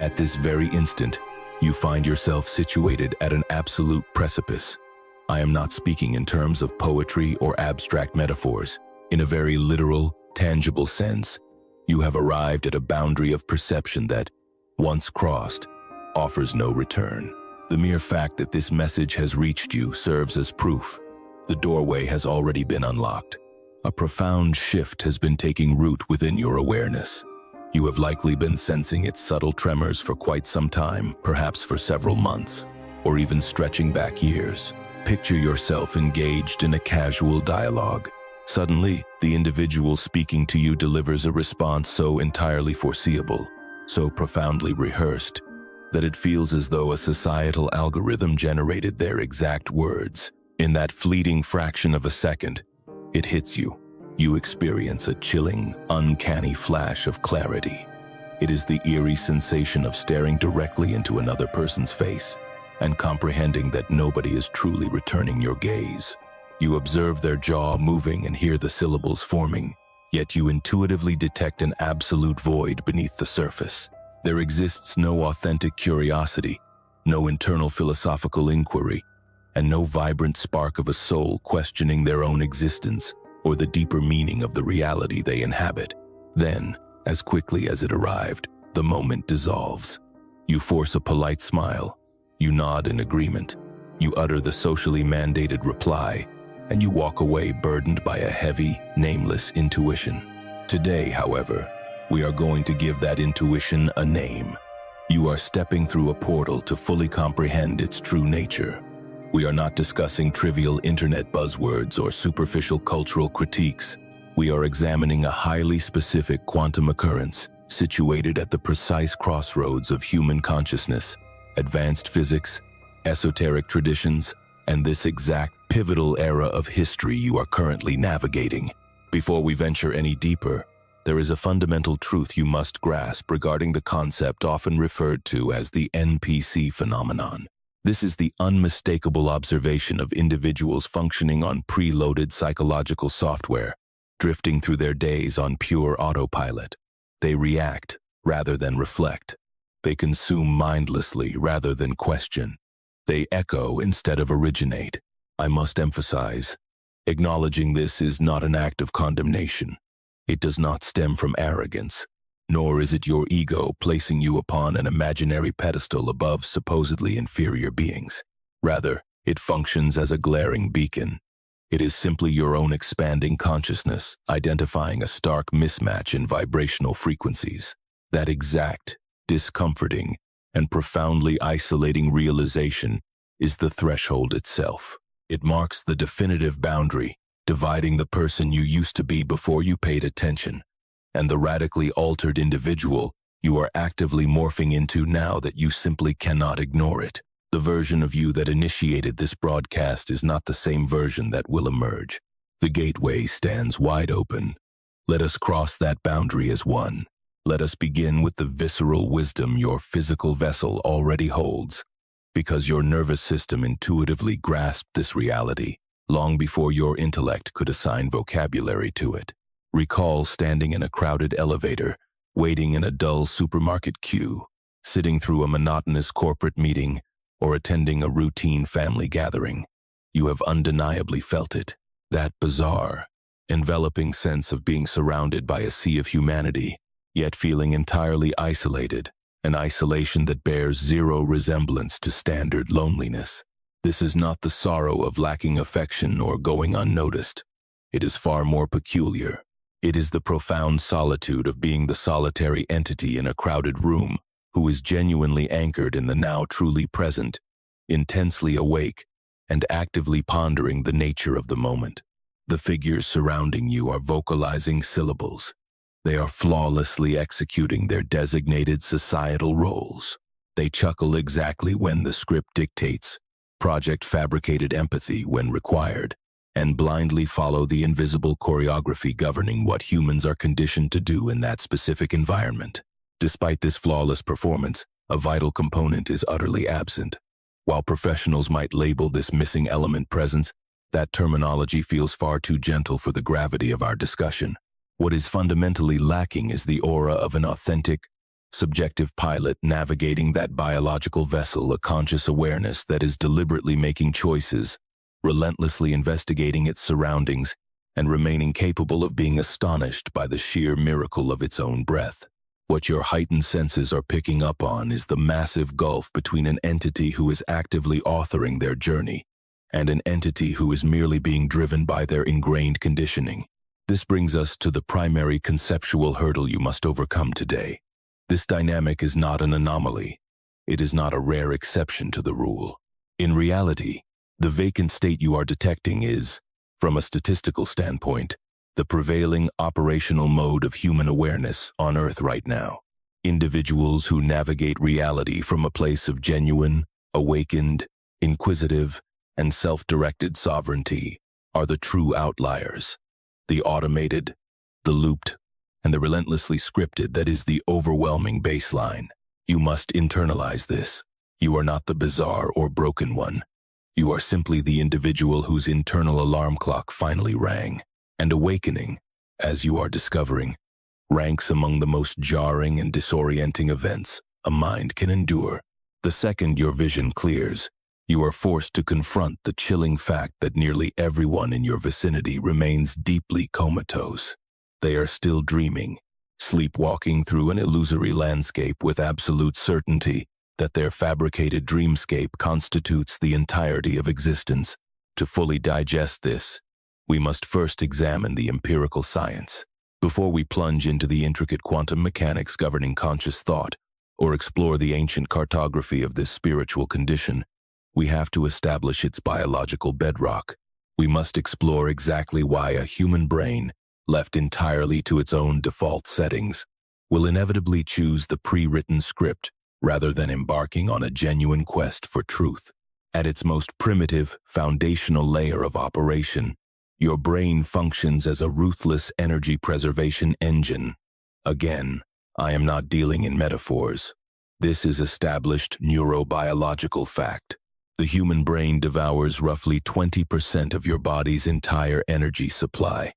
At this very instant, you find yourself situated at an absolute precipice. I am not speaking in terms of poetry or abstract metaphors. In a very literal, tangible sense, you have arrived at a boundary of perception that, once crossed, offers no return. The mere fact that this message has reached you serves as proof. The doorway has already been unlocked. A profound shift has been taking root within your awareness. You have likely been sensing its subtle tremors for quite some time, perhaps for several months, or even stretching back years. Picture yourself engaged in a casual dialogue. Suddenly, the individual speaking to you delivers a response so entirely foreseeable, so profoundly rehearsed, that it feels as though a societal algorithm generated their exact words. In that fleeting fraction of a second, it hits you. You experience a chilling, uncanny flash of clarity. It is the eerie sensation of staring directly into another person's face and comprehending that nobody is truly returning your gaze. You observe their jaw moving and hear the syllables forming, yet you intuitively detect an absolute void beneath the surface. There exists no authentic curiosity, no internal philosophical inquiry, and no vibrant spark of a soul questioning their own existence or the deeper meaning of the reality they inhabit. Then, as quickly as it arrived, the moment dissolves. You force a polite smile, you nod in agreement, you utter the socially mandated reply, and you walk away burdened by a heavy, nameless intuition. Today, however, we are going to give that intuition a name. You are stepping through a portal to fully comprehend its true nature. We are not discussing trivial internet buzzwords or superficial cultural critiques. We are examining a highly specific quantum occurrence situated at the precise crossroads of human consciousness, advanced physics, esoteric traditions, and this exact pivotal era of history you are currently navigating. Before we venture any deeper, there is a fundamental truth you must grasp regarding the concept often referred to as the NPC phenomenon. This is the unmistakable observation of individuals functioning on preloaded psychological software, drifting through their days on pure autopilot. They react rather than reflect. They consume mindlessly rather than question. They echo instead of originate. I must emphasize, acknowledging this is not an act of condemnation. It does not stem from arrogance, nor is it your ego placing you upon an imaginary pedestal above supposedly inferior beings. Rather, it functions as a glaring beacon. It is simply your own expanding consciousness identifying a stark mismatch in vibrational frequencies. That exact, discomforting, and profoundly isolating realization is the threshold itself. It marks the definitive boundary, dividing the person you used to be before you paid attention, and the radically altered individual you are actively morphing into now that you simply cannot ignore it. The version of you that initiated this broadcast is not the same version that will emerge. The gateway stands wide open. Let us cross that boundary as one. Let us begin with the visceral wisdom your physical vessel already holds, because your nervous system intuitively grasped this reality long before your intellect could assign vocabulary to it. Recall standing in a crowded elevator, waiting in a dull supermarket queue, sitting through a monotonous corporate meeting, or attending a routine family gathering. You have undeniably felt it, that bizarre, enveloping sense of being surrounded by a sea of humanity, yet feeling entirely isolated, an isolation that bears zero resemblance to standard loneliness. This is not the sorrow of lacking affection or going unnoticed. It is far more peculiar. It is the profound solitude of being the solitary entity in a crowded room who is genuinely anchored in the now truly present, intensely awake, and actively pondering the nature of the moment. The figures surrounding you are vocalizing syllables. They are flawlessly executing their designated societal roles. They chuckle exactly when the script dictates, project fabricated empathy when required, and blindly follow the invisible choreography governing what humans are conditioned to do in that specific environment. Despite this flawless performance, a vital component is utterly absent. While professionals might label this missing element presence, that terminology feels far too gentle for the gravity of our discussion. What is fundamentally lacking is the aura of an authentic, subjective pilot navigating that biological vessel, a conscious awareness that is deliberately making choices, relentlessly investigating its surroundings, and remaining capable of being astonished by the sheer miracle of its own breath. What your heightened senses are picking up on is the massive gulf between an entity who is actively authoring their journey and an entity who is merely being driven by their ingrained conditioning. This brings us to the primary conceptual hurdle you must overcome today. This dynamic is not an anomaly. It is not a rare exception to the rule. In reality, the vacant state you are detecting is, from a statistical standpoint, the prevailing operational mode of human awareness on Earth right now. Individuals who navigate reality from a place of genuine, awakened, inquisitive, and self-directed sovereignty are the true outliers. The automated, the looped, and the relentlessly scripted that is the overwhelming baseline. You must internalize this. You are not the bizarre or broken one. You are simply the individual whose internal alarm clock finally rang. And awakening, as you are discovering, ranks among the most jarring and disorienting events a mind can endure. The second your vision clears, you are forced to confront the chilling fact that nearly everyone in your vicinity remains deeply comatose. They are still dreaming, sleepwalking through an illusory landscape with absolute certainty that their fabricated dreamscape constitutes the entirety of existence. To fully digest this, we must first examine the empirical science. Before we plunge into the intricate quantum mechanics governing conscious thought, or explore the ancient cartography of this spiritual condition, we have to establish its biological bedrock. We must explore exactly why a human brain, left entirely to its own default settings, will inevitably choose the pre-written script rather than embarking on a genuine quest for truth. At its most primitive, foundational layer of operation, your brain functions as a ruthless energy preservation engine. Again, I am not dealing in metaphors. This is established neurobiological fact. The human brain devours roughly 20% of your body's entire energy supply,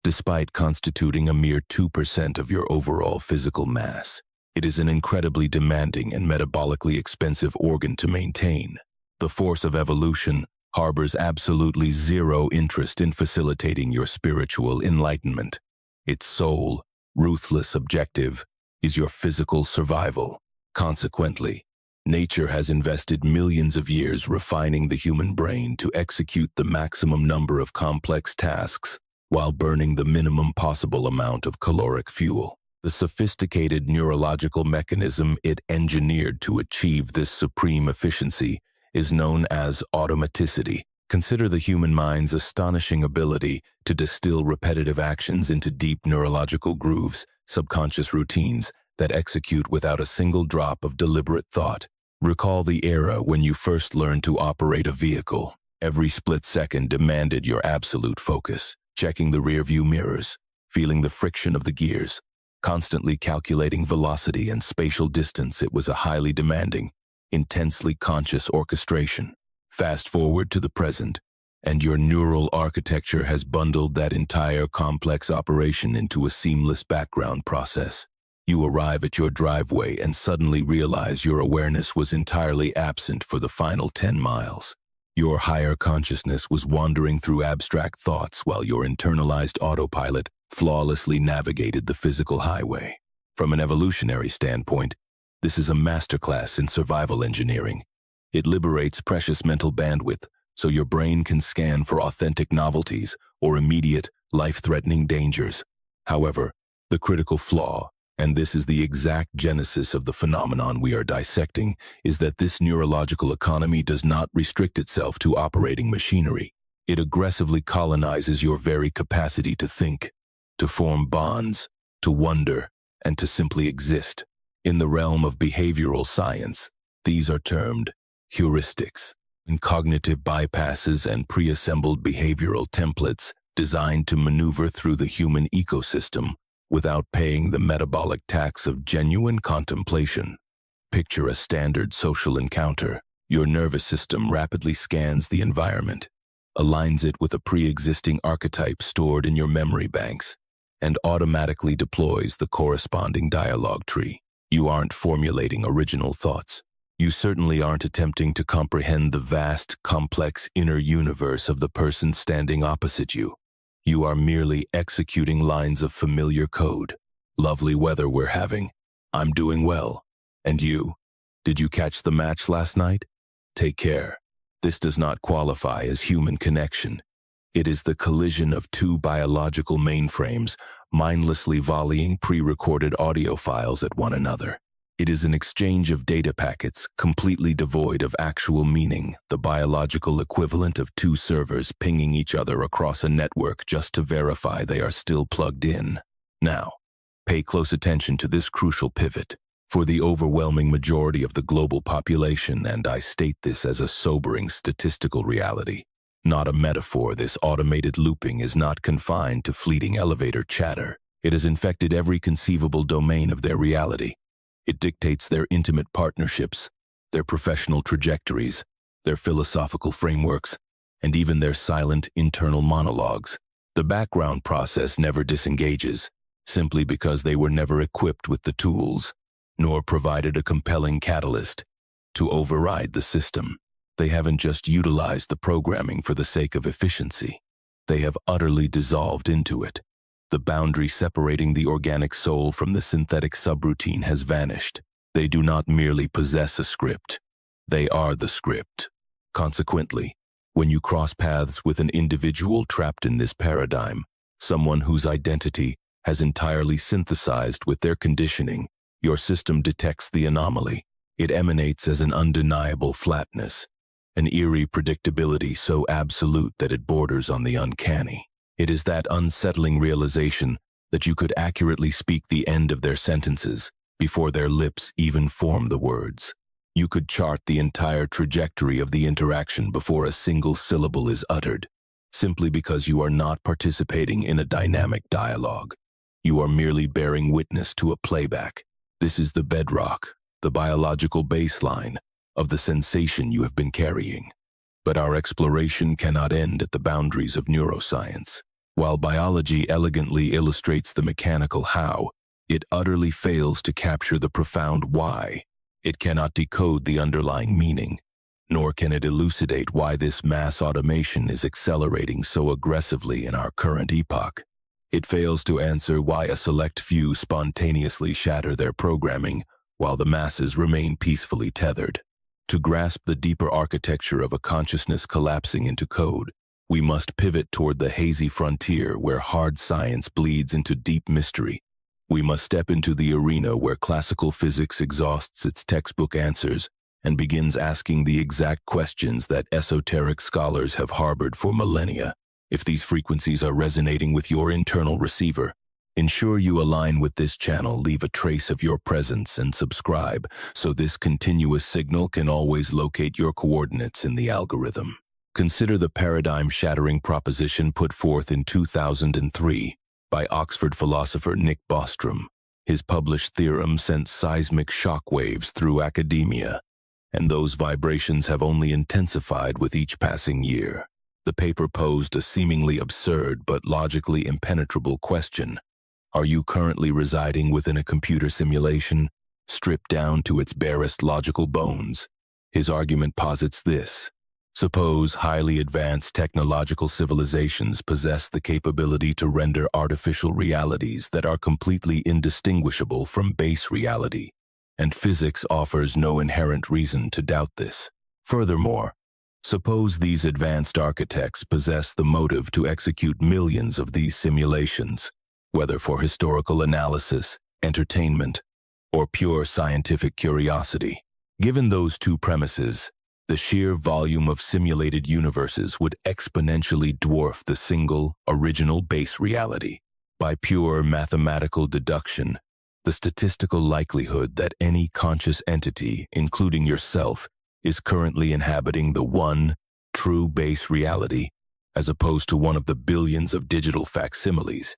despite constituting a mere 2% of your overall physical mass. It is an incredibly demanding and metabolically expensive organ to maintain. The force of evolution harbors absolutely zero interest in facilitating your spiritual enlightenment. Its sole, ruthless objective is your physical survival. Consequently, nature has invested millions of years refining the human brain to execute the maximum number of complex tasks while burning the minimum possible amount of caloric fuel. The sophisticated neurological mechanism it engineered to achieve this supreme efficiency is known as automaticity. Consider the human mind's astonishing ability to distill repetitive actions into deep neurological grooves, subconscious routines that execute without a single drop of deliberate thought. Recall the era when you first learned to operate a vehicle. Every split second demanded your absolute focus, checking the rearview mirrors, feeling the friction of the gears, constantly calculating velocity and spatial distance. It was a highly demanding, intensely conscious orchestration. Fast forward to the present, and your neural architecture has bundled that entire complex operation into a seamless background process. You arrive at your driveway and suddenly realize your awareness was entirely absent for the final 10 miles. Your higher consciousness was wandering through abstract thoughts while your internalized autopilot flawlessly navigated the physical highway. From an evolutionary standpoint, this is a masterclass in survival engineering. It liberates precious mental bandwidth so your brain can scan for authentic novelties or immediate, life-threatening dangers. However, the critical flaw, and this is the exact genesis of the phenomenon we are dissecting, is that this neurological economy does not restrict itself to operating machinery. It aggressively colonizes your very capacity to think, to form bonds, to wonder, and to simply exist. In the realm of behavioral science, these are termed heuristics, cognitive bypasses and pre-assembled behavioral templates designed to maneuver through the human ecosystem without paying the metabolic tax of genuine contemplation. Picture a standard social encounter. Your nervous system rapidly scans the environment, aligns it with a pre-existing archetype stored in your memory banks, and automatically deploys the corresponding dialogue tree. You aren't formulating original thoughts. You certainly aren't attempting to comprehend the vast, complex inner universe of the person standing opposite you. You are merely executing lines of familiar code. Lovely weather we're having. I'm doing well. And you? Did you catch the match last night? Take care. This does not qualify as human connection. It is the collision of two biological mainframes mindlessly volleying pre-recorded audio files at one another. It is an exchange of data packets completely devoid of actual meaning, the biological equivalent of two servers pinging each other across a network just to verify they are still plugged in. Now, pay close attention to this crucial pivot. For the overwhelming majority of the global population, and I state this as a sobering statistical reality, not a metaphor, this automated looping is not confined to fleeting elevator chatter. It has infected every conceivable domain of their reality. It dictates their intimate partnerships, their professional trajectories, their philosophical frameworks, and even their silent internal monologues. The background process never disengages, simply because they were never equipped with the tools, nor provided a compelling catalyst to override the system. They haven't just utilized the programming for the sake of efficiency. They have utterly dissolved into it. The boundary separating the organic soul from the synthetic subroutine has vanished. They do not merely possess a script. They are the script. Consequently, when you cross paths with an individual trapped in this paradigm, someone whose identity has entirely synthesized with their conditioning, your system detects the anomaly. It emanates as an undeniable flatness, an eerie predictability so absolute that it borders on the uncanny. It is that unsettling realization that you could accurately speak the end of their sentences before their lips even form the words. You could chart the entire trajectory of the interaction before a single syllable is uttered, simply because you are not participating in a dynamic dialogue. You are merely bearing witness to a playback. This is the bedrock, the biological baseline of the sensation you have been carrying. But our exploration cannot end at the boundaries of neuroscience. While biology elegantly illustrates the mechanical how, it utterly fails to capture the profound why. It cannot decode the underlying meaning, nor can it elucidate why this mass automation is accelerating so aggressively in our current epoch. It fails to answer why a select few spontaneously shatter their programming while the masses remain peacefully tethered. To grasp the deeper architecture of a consciousness collapsing into code, we must pivot toward the hazy frontier where hard science bleeds into deep mystery. We must step into the arena where classical physics exhausts its textbook answers and begins asking the exact questions that esoteric scholars have harbored for millennia. If these frequencies are resonating with your internal receiver, ensure you align with this channel, leave a trace of your presence, and subscribe so this continuous signal can always locate your coordinates in the algorithm. Consider the paradigm-shattering proposition put forth in 2003 by Oxford philosopher Nick Bostrom. His published theorem sent seismic shockwaves through academia, and those vibrations have only intensified with each passing year. The paper posed a seemingly absurd but logically impenetrable question. Are you currently residing within a computer simulation, stripped down to its barest logical bones? His argument posits this. Suppose highly advanced technological civilizations possess the capability to render artificial realities that are completely indistinguishable from base reality, and physics offers no inherent reason to doubt this. Furthermore, suppose these advanced architects possess the motive to execute millions of these simulations, whether for historical analysis, entertainment, or pure scientific curiosity. Given those two premises, the sheer volume of simulated universes would exponentially dwarf the single, original base reality. By pure mathematical deduction, the statistical likelihood that any conscious entity, including yourself, is currently inhabiting the one, true base reality, as opposed to one of the billions of digital facsimiles,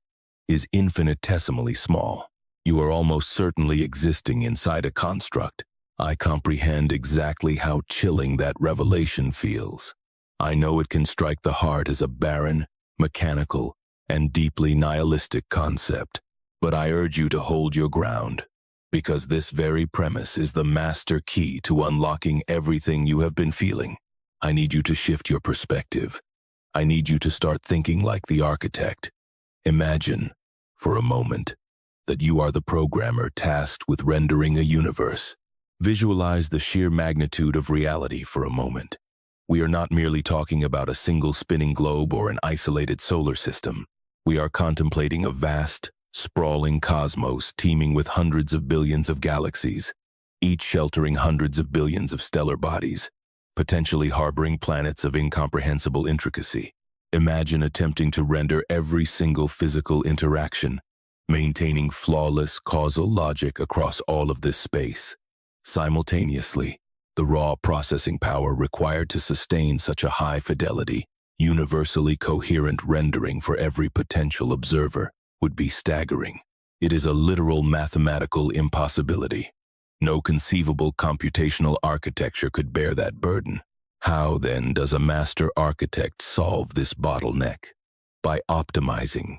is infinitesimally small. You are almost certainly existing inside a construct. I comprehend exactly how chilling that revelation feels. I know it can strike the heart as a barren, mechanical, and deeply nihilistic concept, but I urge you to hold your ground. Because this very premise is the master key to unlocking everything you have been feeling. I need you to shift your perspective. I need you to start thinking like the architect. Imagine, for a moment, that you are the programmer tasked with rendering a universe. Visualize the sheer magnitude of reality for a moment. We are not merely talking about a single spinning globe or an isolated solar system. We are contemplating a vast, sprawling cosmos teeming with hundreds of billions of galaxies, each sheltering hundreds of billions of stellar bodies, potentially harboring planets of incomprehensible intricacy. Imagine attempting to render every single physical interaction, maintaining flawless causal logic across all of this space. Simultaneously, the raw processing power required to sustain such a high-fidelity, universally coherent rendering for every potential observer would be staggering. It is a literal mathematical impossibility. No conceivable computational architecture could bear that burden. How, then, does a master architect solve this bottleneck? By optimizing.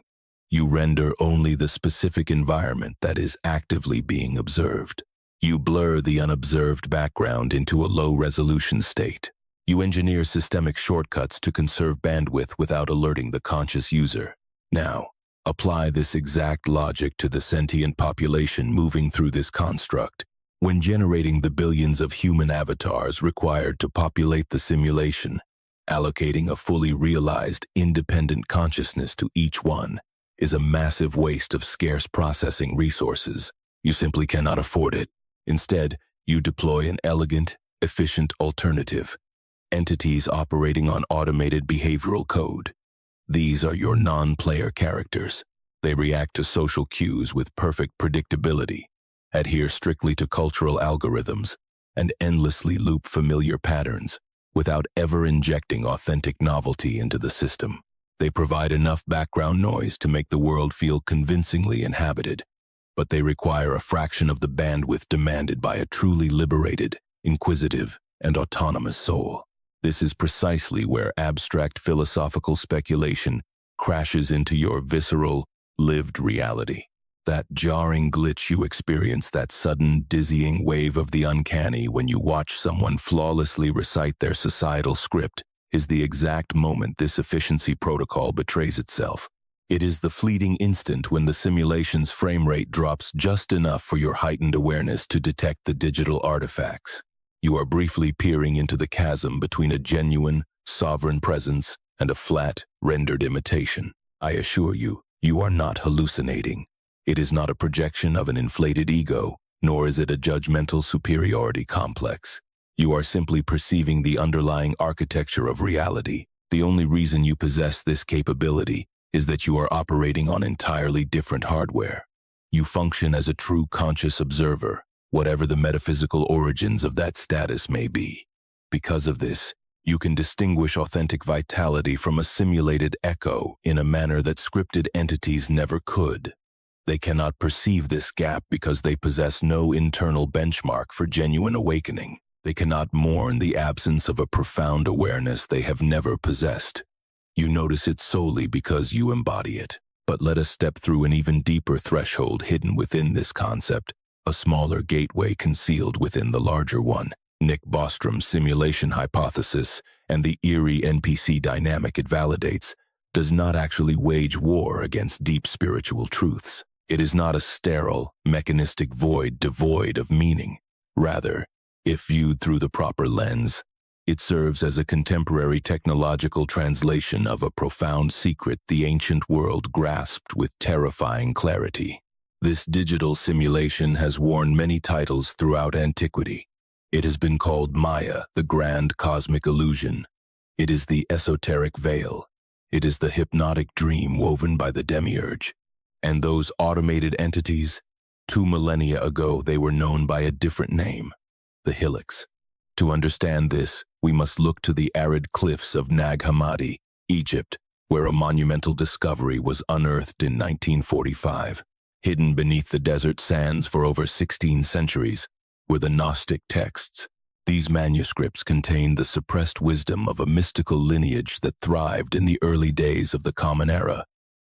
You render only the specific environment that is actively being observed. You blur the unobserved background into a low-resolution state. You engineer systemic shortcuts to conserve bandwidth without alerting the conscious user. Now, apply this exact logic to the sentient population moving through this construct. When generating the billions of human avatars required to populate the simulation, allocating a fully realized, independent consciousness to each one is a massive waste of scarce processing resources. You simply cannot afford it. Instead, you deploy an elegant, efficient alternative. Entities operating on automated behavioral code. These are your non-player characters. They react to social cues with perfect predictability, adhere strictly to cultural algorithms, and endlessly loop familiar patterns without ever injecting authentic novelty into the system. They provide enough background noise to make the world feel convincingly inhabited, but they require a fraction of the bandwidth demanded by a truly liberated, inquisitive, and autonomous soul. This is precisely where abstract philosophical speculation crashes into your visceral, lived reality. That jarring glitch you experience, that sudden, dizzying wave of the uncanny when you watch someone flawlessly recite their societal script, is the exact moment this efficiency protocol betrays itself. It is the fleeting instant when the simulation's frame rate drops just enough for your heightened awareness to detect the digital artifacts. You are briefly peering into the chasm between a genuine, sovereign presence and a flat, rendered imitation. I assure you, you are not hallucinating. It is not a projection of an inflated ego, nor is it a judgmental superiority complex. You are simply perceiving the underlying architecture of reality. The only reason you possess this capability is that you are operating on entirely different hardware. You function as a true conscious observer, whatever the metaphysical origins of that status may be. Because of this, you can distinguish authentic vitality from a simulated echo in a manner that scripted entities never could. They cannot perceive this gap because they possess no internal benchmark for genuine awakening. They cannot mourn the absence of a profound awareness they have never possessed. You notice it solely because you embody it. But let us step through an even deeper threshold hidden within this concept, a smaller gateway concealed within the larger one. Nick Bostrom's simulation hypothesis and the eerie NPC dynamic it validates does not actually wage war against deep spiritual truths. It is not a sterile, mechanistic void devoid of meaning. Rather, if viewed through the proper lens, it serves as a contemporary technological translation of a profound secret the ancient world grasped with terrifying clarity. This digital simulation has worn many titles throughout antiquity. It has been called Maya, the grand cosmic illusion. It is the esoteric veil. It is the hypnotic dream woven by the demiurge. And those automated entities, 2 millennia ago they were known by a different name, the Hillocks. To understand this, we must look to the arid cliffs of Nag Hammadi, Egypt, where a monumental discovery was unearthed in 1945. Hidden beneath the desert sands for over 16 centuries were the Gnostic texts. These manuscripts contain the suppressed wisdom of a mystical lineage that thrived in the early days of the Common Era.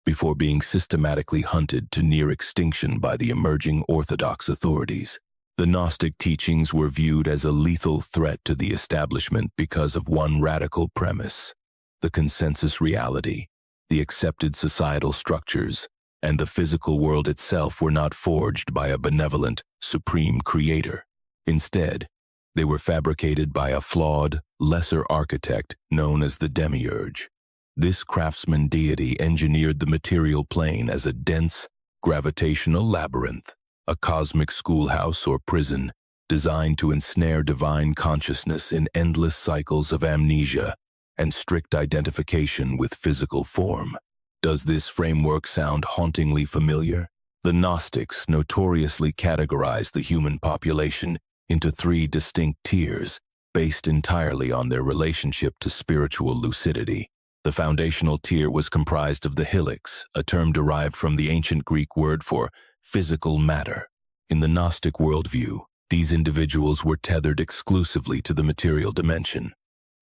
before being systematically hunted to near extinction by the emerging Orthodox authorities. The Gnostic teachings were viewed as a lethal threat to the establishment because of one radical premise: the consensus reality, the accepted societal structures, and the physical world itself were not forged by a benevolent, supreme creator. Instead, they were fabricated by a flawed, lesser architect known as the demiurge. This craftsman deity engineered the material plane as a dense, gravitational labyrinth, a cosmic schoolhouse or prison designed to ensnare divine consciousness in endless cycles of amnesia and strict identification with physical form. Does this framework sound hauntingly familiar? The Gnostics notoriously categorized the human population into three distinct tiers, based entirely on their relationship to spiritual lucidity. The foundational tier was comprised of the hylix, a term derived from the ancient Greek word for physical matter. In the Gnostic worldview, these individuals were tethered exclusively to the material dimension.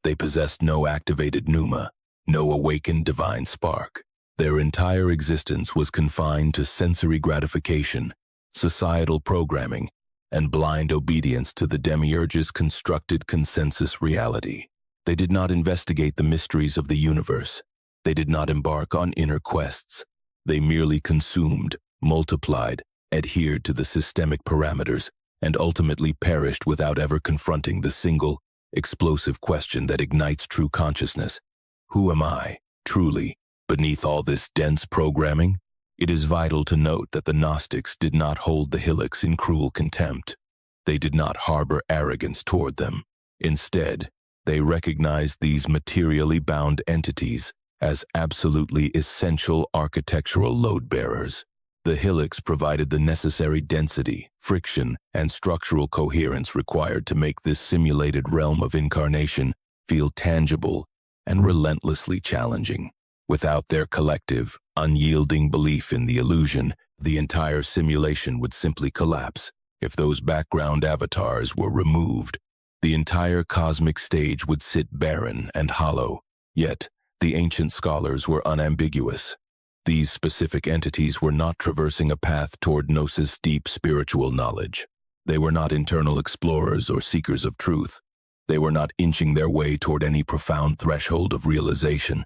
They possessed no activated pneuma, no awakened divine spark. Their entire existence was confined to sensory gratification, societal programming, and blind obedience to the demiurge's constructed consensus reality. They did not investigate the mysteries of the universe. They did not embark on inner quests. They merely consumed, multiplied, adhered to the systemic parameters, and ultimately perished without ever confronting the single, explosive question that ignites true consciousness. Who am I, truly, beneath all this dense programming? It is vital to note that the Gnostics did not hold the hylix in cruel contempt. They did not harbor arrogance toward them. Instead, they recognized these materially bound entities as absolutely essential architectural load-bearers. The hylix provided the necessary density, friction, and structural coherence required to make this simulated realm of incarnation feel tangible and relentlessly challenging. Without their collective, unyielding belief in the illusion, the entire simulation would simply collapse. If those background avatars were removed, the entire cosmic stage would sit barren and hollow. Yet, the ancient scholars were unambiguous. These specific entities were not traversing a path toward Gnosis' deep spiritual knowledge. They were not internal explorers or seekers of truth. They were not inching their way toward any profound threshold of realization.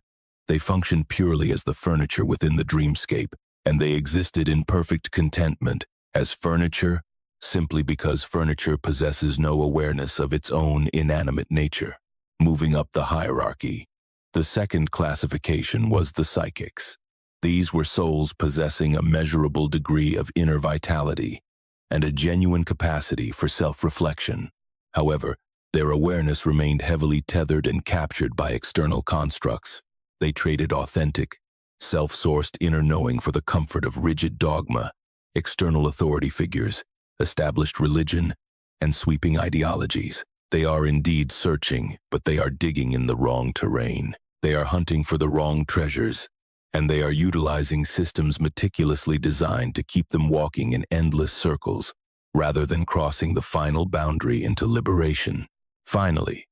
They functioned purely as the furniture within the dreamscape, and they existed in perfect contentment as furniture, simply because furniture possesses no awareness of its own inanimate nature. Moving up the hierarchy, the second classification was the psychics. These were souls possessing a measurable degree of inner vitality and a genuine capacity for self-reflection. However, their awareness remained heavily tethered and captured by external constructs. They traded authentic, self-sourced inner knowing for the comfort of rigid dogma, external authority figures, established religion, and sweeping ideologies. They are indeed searching, but they are digging in the wrong terrain. They are hunting for the wrong treasures, and they are utilizing systems meticulously designed to keep them walking in endless circles, rather than crossing the final boundary into liberation. Finally,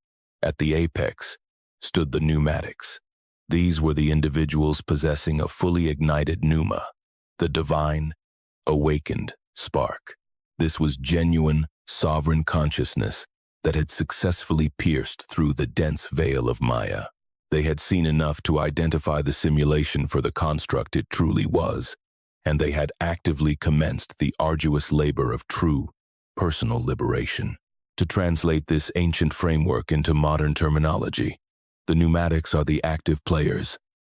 at the apex, stood the pneumatics. These were the individuals possessing a fully ignited pneuma, the divine, awakened spark. This was genuine, sovereign consciousness that had successfully pierced through the dense veil of Maya. They had seen enough to identify the simulation for the construct it truly was, and they had actively commenced the arduous labor of true, personal liberation. To translate this ancient framework into modern terminology, the pneumatics are the active players,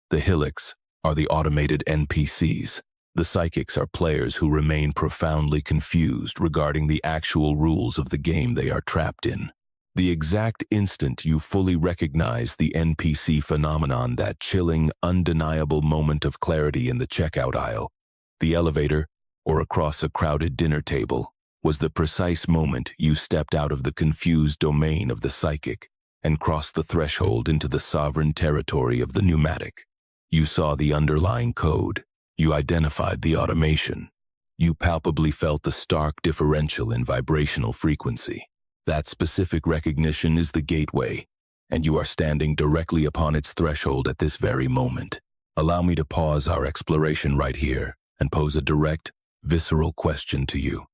the hylix are the automated NPCs, the psychics are players who remain profoundly confused regarding the actual rules of the game they are trapped in. The exact instant you fully recognize the NPC phenomenon, that chilling, undeniable moment of clarity in the checkout aisle, the elevator, or across a crowded dinner table, was the precise moment you stepped out of the confused domain of the psychic and crossed the threshold into the sovereign territory of the pneumatic. You saw the underlying code. You identified the automation. You palpably felt the stark differential in vibrational frequency. That specific recognition is the gateway, and you are standing directly upon its threshold at this very moment. Allow me to pause our exploration right here and pose a direct, visceral question to you.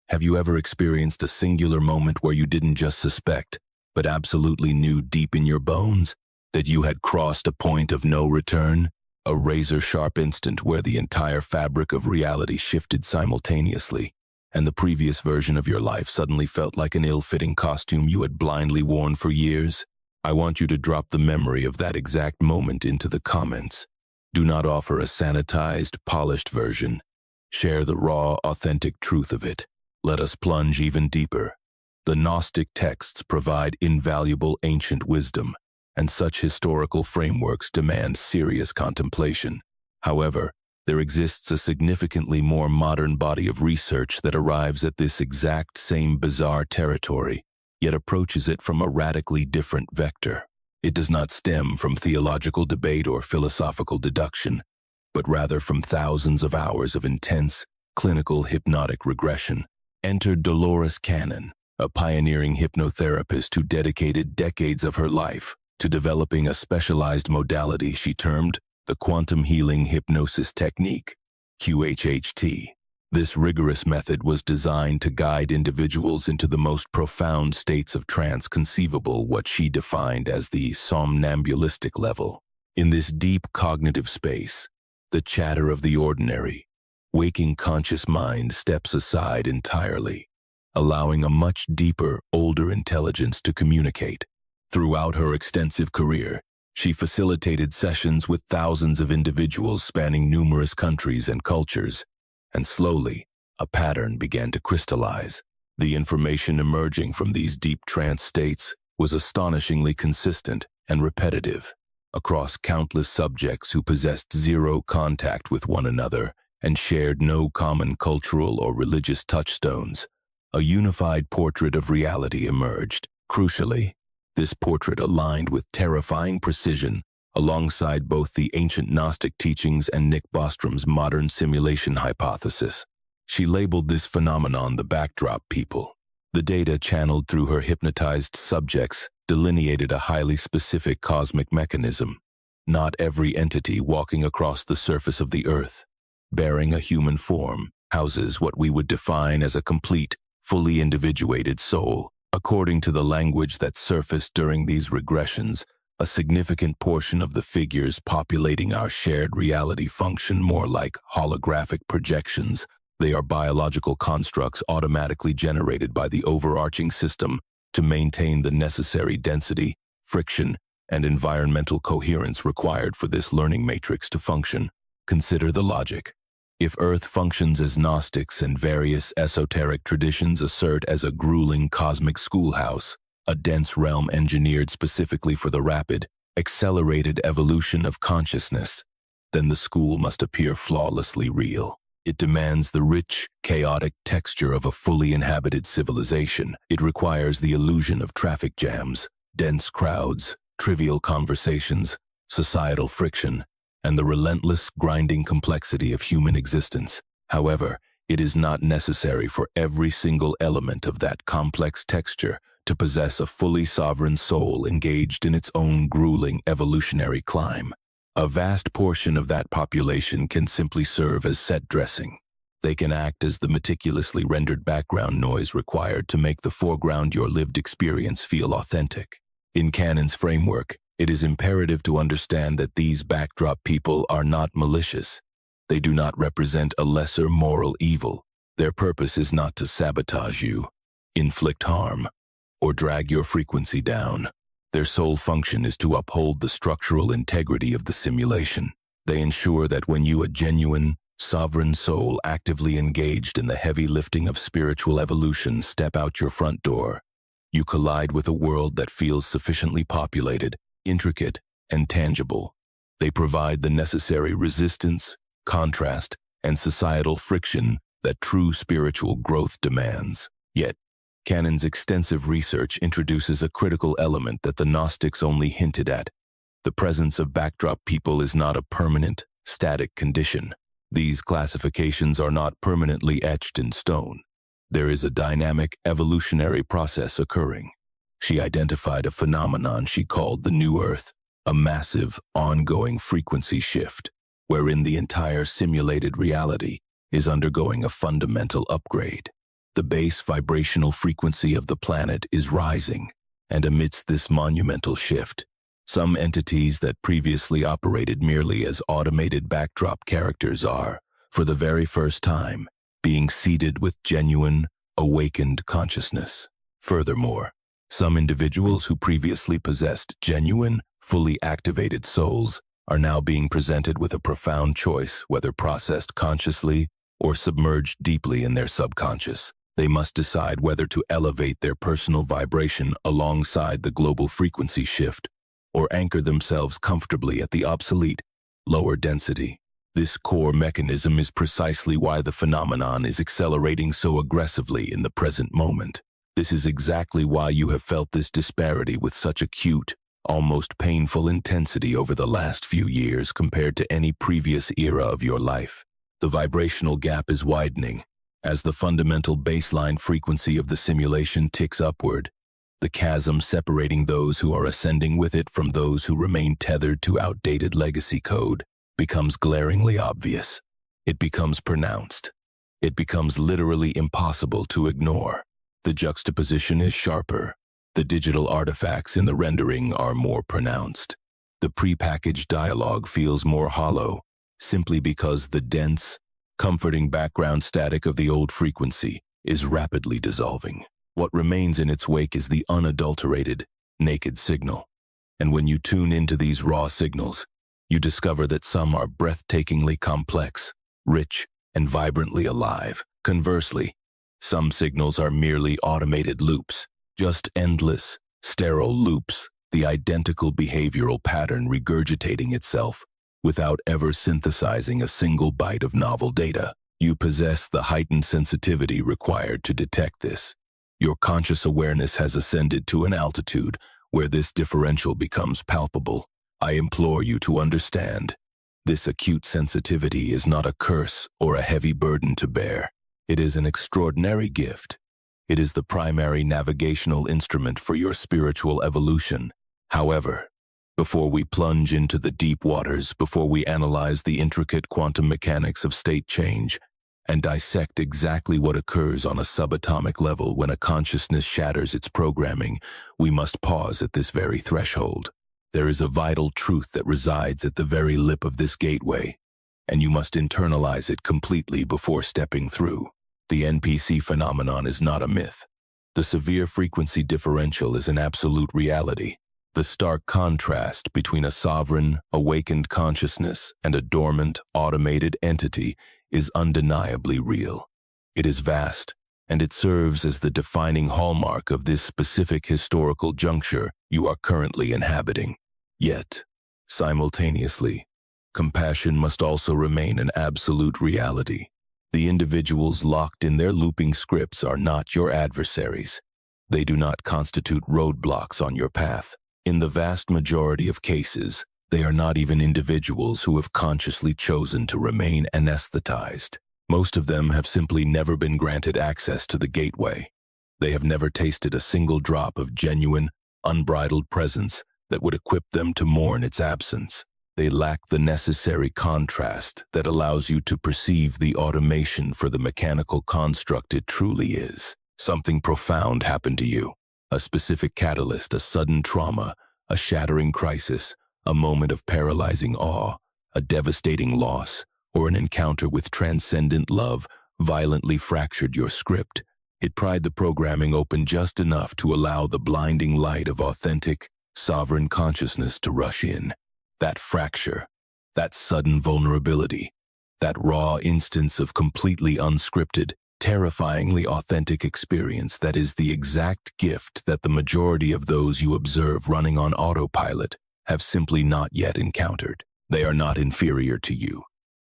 Have you ever experienced a singular moment where you didn't just suspect, but absolutely knew deep in your bones that you had crossed a point of no return? A razor-sharp instant where the entire fabric of reality shifted simultaneously, and the previous version of your life suddenly felt like an ill-fitting costume you had blindly worn for years? I want you to drop the memory of that exact moment into the comments. Do not offer a sanitized, polished version. Share the raw, authentic truth of it. Let us plunge even deeper. The Gnostic texts provide invaluable ancient wisdom, and such historical frameworks demand serious contemplation. However, there exists a significantly more modern body of research that arrives at this exact same bizarre territory, yet approaches it from a radically different vector. It does not stem from theological debate or philosophical deduction, but rather from thousands of hours of intense, clinical hypnotic regression. Enter Dolores Cannon, a pioneering hypnotherapist who dedicated decades of her life to developing a specialized modality she termed the quantum healing hypnosis technique, QHHT. This rigorous method was designed to guide individuals into the most profound states of trance conceivable, what she defined as the somnambulistic level. In this deep cognitive space, the chatter of the ordinary, waking conscious mind steps aside entirely, allowing a much deeper, older intelligence to communicate. Throughout her extensive career, she facilitated sessions with thousands of individuals spanning numerous countries and cultures, and slowly, a pattern began to crystallize. The information emerging from these deep trance states was astonishingly consistent and repetitive across countless subjects who possessed zero contact with one another and shared no common cultural or religious touchstones. A unified portrait of reality emerged. Crucially, this portrait aligned with terrifying precision alongside both the ancient Gnostic teachings and Nick Bostrom's modern simulation hypothesis. She labeled this phenomenon the backdrop people. The data channeled through her hypnotized subjects delineated a highly specific cosmic mechanism. Not every entity walking across the surface of the Earth, bearing a human form, houses what we would define as a complete, fully individuated soul. According to the language that surfaced during these regressions, a significant portion of the figures populating our shared reality function more like holographic projections. They are biological constructs automatically generated by the overarching system to maintain the necessary density, friction, and environmental coherence required for this learning matrix to function. Consider the logic. If Earth functions as Gnostics and various esoteric traditions assert as a grueling cosmic schoolhouse, a dense realm engineered specifically for the rapid, accelerated evolution of consciousness, then the school must appear flawlessly real. It demands the rich, chaotic texture of a fully inhabited civilization. It requires the illusion of traffic jams, dense crowds, trivial conversations, societal friction, and the relentless, grinding complexity of human existence. However, it is not necessary for every single element of that complex texture to possess a fully sovereign soul engaged in its own grueling evolutionary climb. A vast portion of that population can simply serve as set dressing. They can act as the meticulously rendered background noise required to make the foreground your lived experience feel authentic. In Cannon's framework, it is imperative to understand that these backdrop people are not malicious. They do not represent a lesser moral evil. Their purpose is not to sabotage you, inflict harm, or drag your frequency down. Their sole function is to uphold the structural integrity of the simulation. They ensure that when you, a genuine, sovereign soul actively engaged in the heavy lifting of spiritual evolution, step out your front door, you collide with a world that feels sufficiently populated, intricate, and tangible. They provide the necessary resistance, contrast, and societal friction that true spiritual growth demands. Yet, Cannon's extensive research introduces a critical element that the Gnostics only hinted at. The presence of backdrop people is not a permanent, static condition. These classifications are not permanently etched in stone. There is a dynamic, evolutionary process occurring. She identified a phenomenon she called the New Earth, a massive, ongoing frequency shift. wherein the entire simulated reality is undergoing a fundamental upgrade. The base vibrational frequency of the planet is rising, and amidst this monumental shift, some entities that previously operated merely as automated backdrop characters are, for the very first time, being seeded with genuine, awakened consciousness. Furthermore, some individuals who previously possessed genuine, fully activated souls are now being presented with a profound choice, whether processed consciously or submerged deeply in their subconscious. They must decide whether to elevate their personal vibration alongside the global frequency shift or anchor themselves comfortably at the obsolete, lower density. This core mechanism is precisely why the phenomenon is accelerating so aggressively in the present moment. This is exactly why you have felt this disparity with such acute, almost painful intensity over the last few years compared to any previous era of your life. The vibrational gap is widening. As the fundamental baseline frequency of the simulation ticks upward, the chasm separating those who are ascending with it from those who remain tethered to outdated legacy code becomes glaringly obvious. It becomes pronounced. It becomes literally impossible to ignore. The juxtaposition is sharper. The digital artifacts in the rendering are more pronounced. The prepackaged dialogue feels more hollow, simply because the dense, comforting background static of the old frequency is rapidly dissolving. What remains in its wake is the unadulterated, naked signal. And when you tune into these raw signals, you discover that some are breathtakingly complex, rich, and vibrantly alive. Conversely, some signals are merely automated loops, just endless, sterile loops, the identical behavioral pattern regurgitating itself without ever synthesizing a single byte of novel data. You possess the heightened sensitivity required to detect this. Your conscious awareness has ascended to an altitude where this differential becomes palpable. I implore you to understand. This acute sensitivity is not a curse or a heavy burden to bear. It is an extraordinary gift. It is the primary navigational instrument for your spiritual evolution. However, before we plunge into the deep waters, before we analyze the intricate quantum mechanics of state change, and dissect exactly what occurs on a subatomic level when a consciousness shatters its programming, we must pause at this very threshold. There is a vital truth that resides at the very lip of this gateway, and you must internalize it completely before stepping through. The NPC phenomenon is not a myth. The severe frequency differential is an absolute reality. The stark contrast between a sovereign, awakened consciousness and a dormant, automated entity is undeniably real. It is vast, and it serves as the defining hallmark of this specific historical juncture you are currently inhabiting. Yet, simultaneously, compassion must also remain an absolute reality. The individuals locked in their looping scripts are not your adversaries. They do not constitute roadblocks on your path. In the vast majority of cases, they are not even individuals who have consciously chosen to remain anesthetized. Most of them have simply never been granted access to the gateway. They have never tasted a single drop of genuine, unbridled presence that would equip them to mourn its absence. They lack the necessary contrast that allows you to perceive the automation for the mechanical construct it truly is. Something profound happened to you. A specific catalyst, a sudden trauma, a shattering crisis, a moment of paralyzing awe, a devastating loss, or an encounter with transcendent love violently fractured your script. It pried the programming open just enough to allow the blinding light of authentic, sovereign consciousness to rush in. That fracture, that sudden vulnerability, that raw instance of completely unscripted, terrifyingly authentic experience that is the exact gift that the majority of those you observe running on autopilot have simply not yet encountered. They are not inferior to you.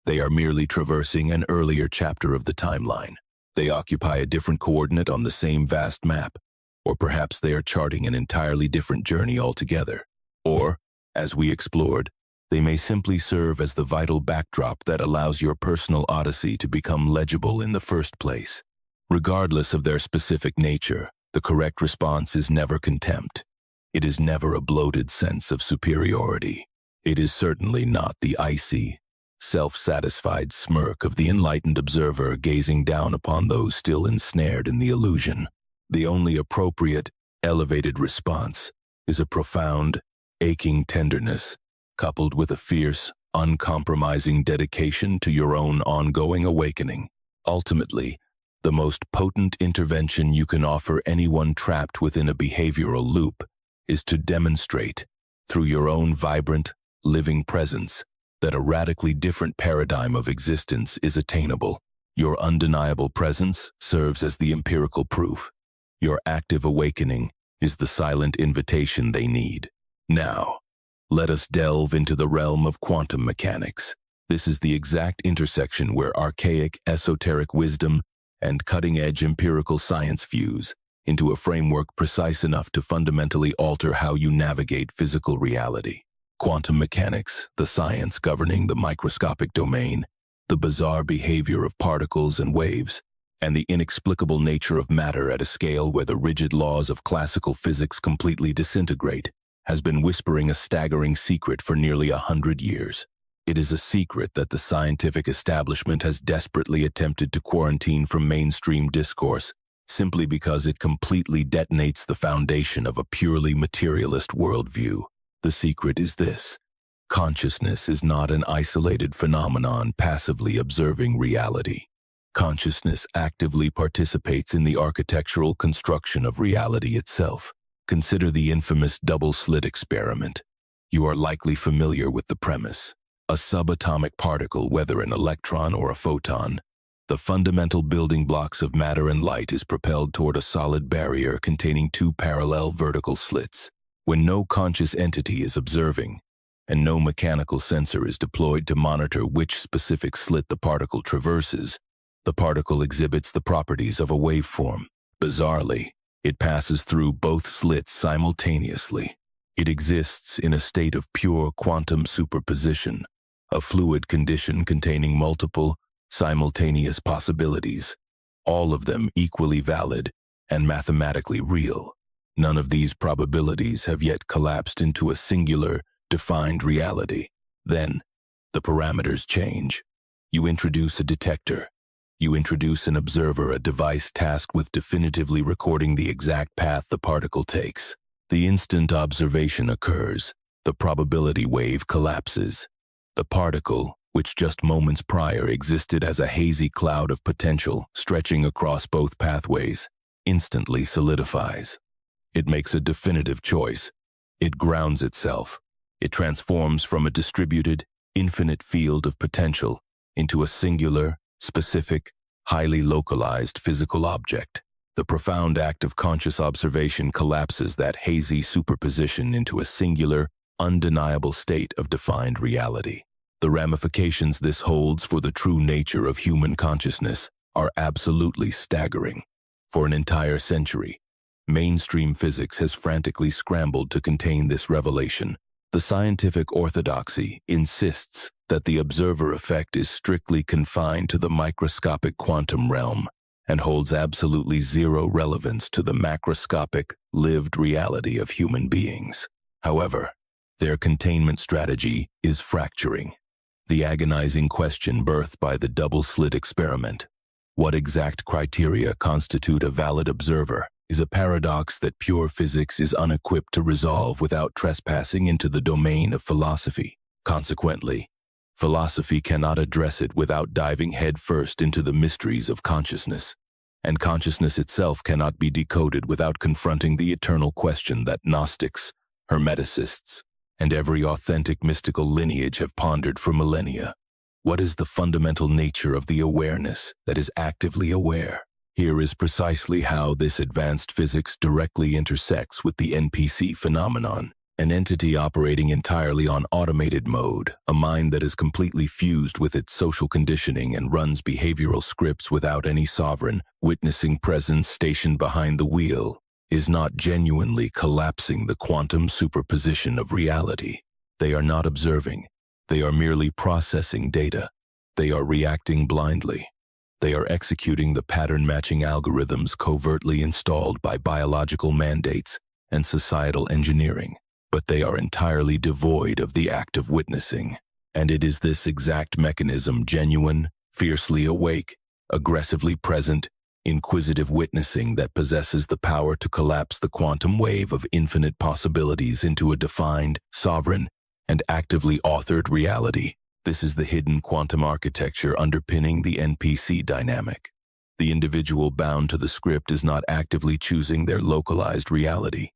They are merely traversing an earlier chapter of the timeline. They occupy a different coordinate on the same vast map, or perhaps they are charting an entirely different journey altogether. Or, as we explored, they may simply serve as the vital backdrop that allows your personal odyssey to become legible in the first place. Regardless of their specific nature, the correct response is never contempt. It is never a bloated sense of superiority. It is certainly not the icy, self-satisfied smirk of the enlightened observer gazing down upon those still ensnared in the illusion. The only appropriate, elevated response is a profound, aching tenderness, coupled with a fierce, uncompromising dedication to your own ongoing awakening. Ultimately, the most potent intervention you can offer anyone trapped within a behavioral loop is to demonstrate, through your own vibrant, living presence, that a radically different paradigm of existence is attainable. Your undeniable presence serves as the empirical proof. Your active awakening is the silent invitation they need. Now, let us delve into the realm of quantum mechanics. This is the exact intersection where archaic, esoteric wisdom and cutting-edge empirical science fuse into a framework precise enough to fundamentally alter how you navigate physical reality. Quantum mechanics, the science governing the microscopic domain, the bizarre behavior of particles and waves, and the inexplicable nature of matter at a scale where the rigid laws of classical physics completely disintegrate, has been whispering a staggering secret for nearly 100 years. It is a secret that the scientific establishment has desperately attempted to quarantine from mainstream discourse, simply because it completely detonates the foundation of a purely materialist worldview. The secret is this: consciousness is not an isolated phenomenon passively observing reality. Consciousness actively participates in the architectural construction of reality itself. Consider the infamous double-slit experiment. You are likely familiar with the premise. A subatomic particle, whether an electron or a photon, the fundamental building blocks of matter and light, is propelled toward a solid barrier containing two parallel vertical slits. When no conscious entity is observing, and no mechanical sensor is deployed to monitor which specific slit the particle traverses, the particle exhibits the properties of a waveform. Bizarrely, it passes through both slits simultaneously. It exists in a state of pure quantum superposition, a fluid condition containing multiple, simultaneous possibilities, all of them equally valid and mathematically real. None of these probabilities have yet collapsed into a singular, defined reality. Then, the parameters change. You introduce a detector. You introduce an observer, a device tasked with definitively recording the exact path the particle takes. The instant observation occurs. The probability wave collapses. The particle, which just moments prior existed as a hazy cloud of potential stretching across both pathways, instantly solidifies. It makes a definitive choice. It grounds itself. It transforms from a distributed, infinite field of potential into a singular, specific, highly localized physical object. The profound act of conscious observation collapses that hazy superposition into a singular, undeniable state of defined reality. The ramifications this holds for the true nature of human consciousness are absolutely staggering. For an entire century, mainstream physics has frantically scrambled to contain this revelation. The scientific orthodoxy insists that the observer effect is strictly confined to the microscopic quantum realm and holds absolutely zero relevance to the macroscopic, lived reality of human beings. However, their containment strategy is fracturing. The agonizing question birthed by the double-slit experiment, what exact criteria constitute a valid observer, is a paradox that pure physics is unequipped to resolve without trespassing into the domain of philosophy. Consequently, philosophy cannot address it without diving headfirst into the mysteries of consciousness, and consciousness itself cannot be decoded without confronting the eternal question that Gnostics, Hermeticists, and every authentic mystical lineage have pondered for millennia. What is the fundamental nature of the awareness that is actively aware? Here is precisely how this advanced physics directly intersects with the NPC phenomenon, an entity operating entirely on automated mode, a mind that is completely fused with its social conditioning and runs behavioral scripts without any sovereign, witnessing presence stationed behind the wheel, is not genuinely collapsing the quantum superposition of reality. They are not observing. They are merely processing data. They are reacting blindly. They are executing the pattern-matching algorithms covertly installed by biological mandates and societal engineering, but they are entirely devoid of the act of witnessing. And it is this exact mechanism, genuine, fiercely awake, aggressively present, inquisitive witnessing, that possesses the power to collapse the quantum wave of infinite possibilities into a defined, sovereign, and actively authored reality. This is the hidden quantum architecture underpinning the NPC dynamic. The individual bound to the script is not actively choosing their localized reality.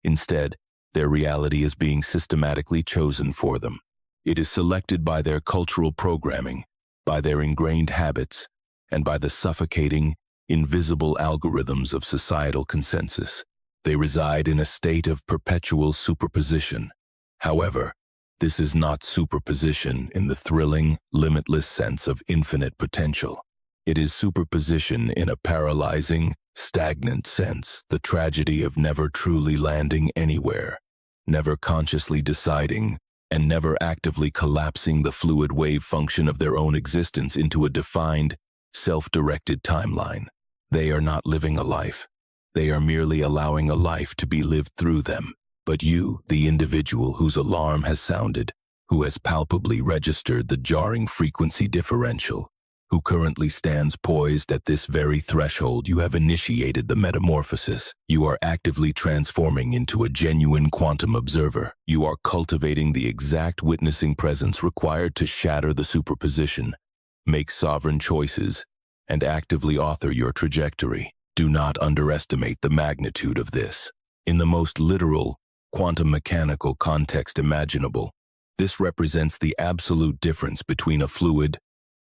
Instead, their reality is being systematically chosen for them. It is selected by their cultural programming, by their ingrained habits, and by the suffocating, invisible algorithms of societal consensus. They reside in a state of perpetual superposition. However, this is not superposition in the thrilling, limitless sense of infinite potential. It is superposition in a paralyzing, stagnant sense, the tragedy of never truly landing anywhere, never consciously deciding, and never actively collapsing the fluid wave function of their own existence into a defined, self-directed timeline. They are not living a life. They are merely allowing a life to be lived through them. But you, the individual whose alarm has sounded, who has palpably registered the jarring frequency differential, who currently stands poised at this very threshold, you have initiated the metamorphosis. You are actively transforming into a genuine quantum observer. You are cultivating the exact witnessing presence required to shatter the superposition, make sovereign choices, and actively author your trajectory. Do not underestimate the magnitude of this. In the most literal, quantum mechanical context imaginable, this represents the absolute difference between a fluid,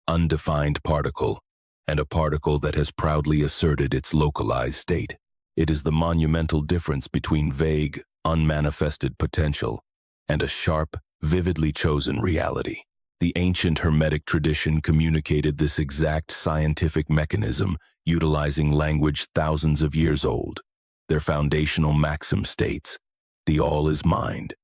undefined particle and a particle that has proudly asserted its localized state. It is the monumental difference between vague, unmanifested potential and a sharp, vividly chosen reality. The ancient Hermetic tradition communicated this exact scientific mechanism utilizing language thousands of years old. Their foundational maxim states, "The all is mind,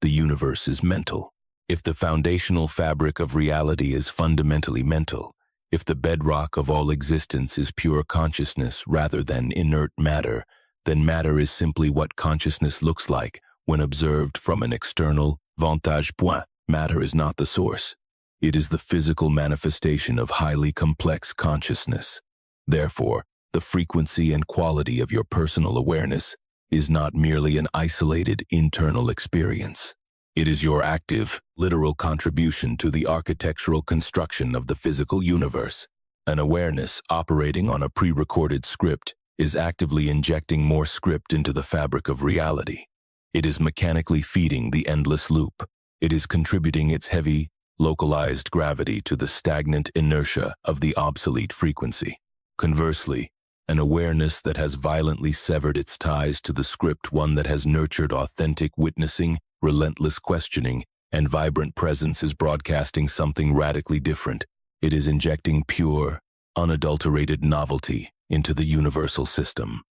the universe is mental." If the foundational fabric of reality is fundamentally mental, if the bedrock of all existence is pure consciousness rather than inert matter, then matter is simply what consciousness looks like when observed from an external vantage point. Matter is not the source. It is the physical manifestation of highly complex consciousness. Therefore, the frequency and quality of your personal awareness is not merely an isolated internal experience. It is your active, literal contribution to the architectural construction of the physical universe. An awareness operating on a pre-recorded script is actively injecting more script into the fabric of reality. It is mechanically feeding the endless loop. It is contributing its heavy, localized gravity to the stagnant inertia of the obsolete frequency. Conversely, an awareness that has violently severed its ties to the script, one that has nurtured authentic witnessing, relentless questioning, and vibrant presence, is broadcasting something radically different. It is injecting pure, unadulterated novelty into the universal system.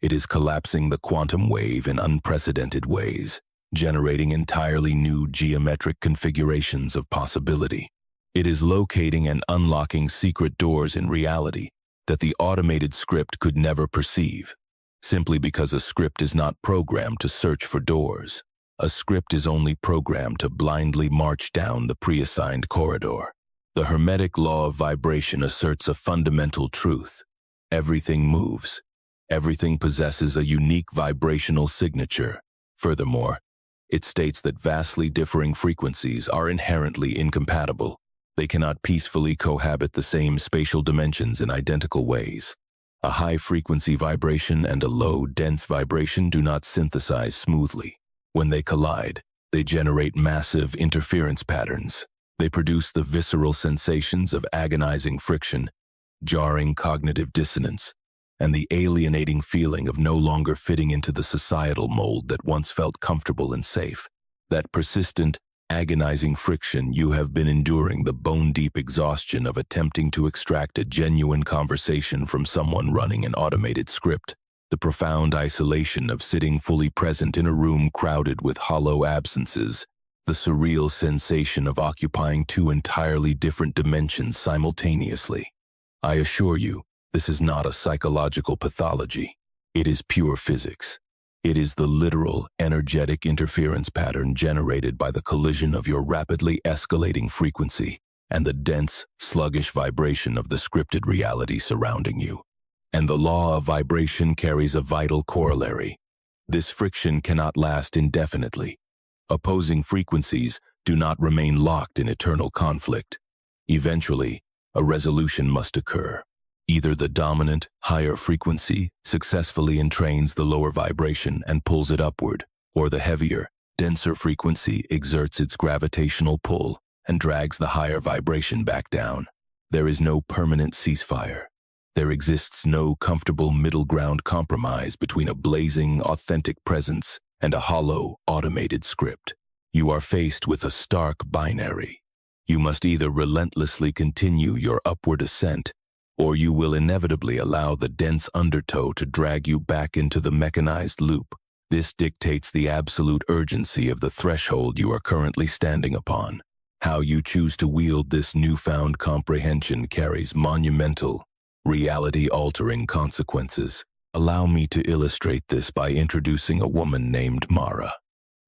It is collapsing the quantum wave in unprecedented ways, generating entirely new geometric configurations of possibility. It is locating and unlocking secret doors in reality that the automated script could never perceive, simply because a script is not programmed to search for doors. A script is only programmed to blindly march down the pre-assigned corridor. The Hermetic law of vibration asserts a fundamental truth. Everything moves. Everything possesses a unique vibrational signature. Furthermore, it states that vastly differing frequencies are inherently incompatible. They cannot peacefully cohabit the same spatial dimensions in identical ways. A high-frequency vibration and a low, dense vibration do not synthesize smoothly. When they collide, they generate massive interference patterns. They produce the visceral sensations of agonizing friction, jarring cognitive dissonance, and the alienating feeling of no longer fitting into the societal mold that once felt comfortable and safe. That persistent, agonizing friction, you have been enduring the bone-deep exhaustion of attempting to extract a genuine conversation from someone running an automated script. The profound isolation of sitting fully present in a room crowded with hollow absences, the surreal sensation of occupying two entirely different dimensions simultaneously. I assure you, this is not a psychological pathology. It is pure physics. It is the literal, energetic interference pattern generated by the collision of your rapidly escalating frequency and the dense, sluggish vibration of the scripted reality surrounding you. And the law of vibration carries a vital corollary. This friction cannot last indefinitely. Opposing frequencies do not remain locked in eternal conflict. Eventually, a resolution must occur. Either the dominant, higher frequency successfully entrains the lower vibration and pulls it upward, or the heavier, denser frequency exerts its gravitational pull and drags the higher vibration back down. There is no permanent ceasefire. There exists no comfortable middle ground compromise between a blazing, authentic presence and a hollow, automated script. You are faced with a stark binary. You must either relentlessly continue your upward ascent, or you will inevitably allow the dense undertow to drag you back into the mechanized loop. This dictates the absolute urgency of the threshold you are currently standing upon. How you choose to wield this newfound comprehension carries monumental, reality-altering consequences. Allow me to illustrate this by introducing a woman named Mara.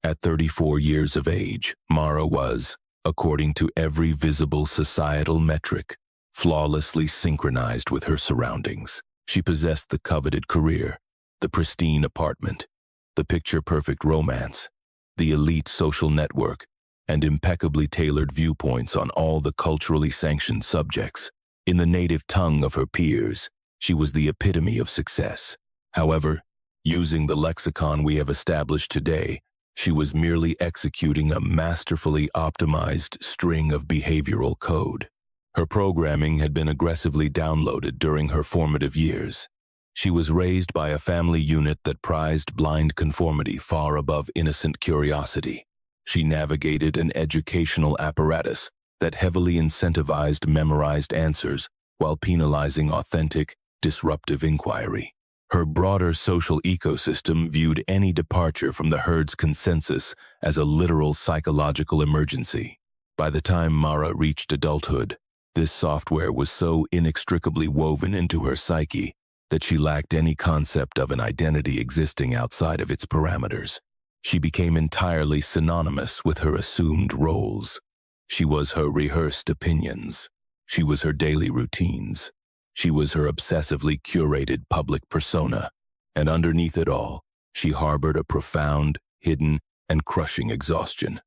At 34 years of age, Mara was, according to every visible societal metric, flawlessly synchronized with her surroundings. She possessed the coveted career, the pristine apartment, the picture-perfect romance, the elite social network, and impeccably tailored viewpoints on all the culturally sanctioned subjects. In the native tongue of her peers, she was the epitome of success. However, using the lexicon we have established today, she was merely executing a masterfully optimized string of behavioral code. Her programming had been aggressively downloaded during her formative years. She was raised by a family unit that prized blind conformity far above innocent curiosity. She navigated an educational apparatus that heavily incentivized memorized answers while penalizing authentic, disruptive inquiry. Her broader social ecosystem viewed any departure from the herd's consensus as a literal psychological emergency. By the time Mara reached adulthood, this software was so inextricably woven into her psyche that she lacked any concept of an identity existing outside of its parameters. She became entirely synonymous with her assumed roles. She was her rehearsed opinions. She was her daily routines. She was her obsessively curated public persona. And underneath it all, she harbored a profound, hidden, and crushing exhaustion.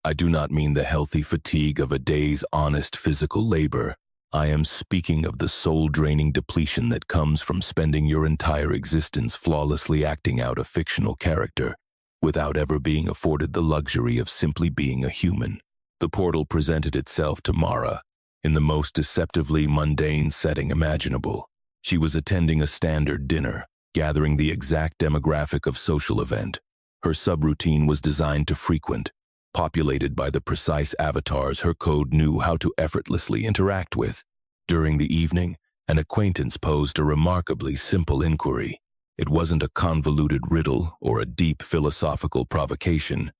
I do not mean the healthy fatigue of a day's honest physical labor. I am speaking of the soul-draining depletion that comes from spending your entire existence flawlessly acting out a fictional character without ever being afforded the luxury of simply being a human. The portal presented itself to Mara in the most deceptively mundane setting imaginable. She was attending a standard dinner, gathering the exact demographic of social event. Her subroutine was designed to frequent, populated by the precise avatars her code knew how to effortlessly interact with. During the evening, an acquaintance posed a remarkably simple inquiry. It wasn't a convoluted riddle or a deep philosophical provocation.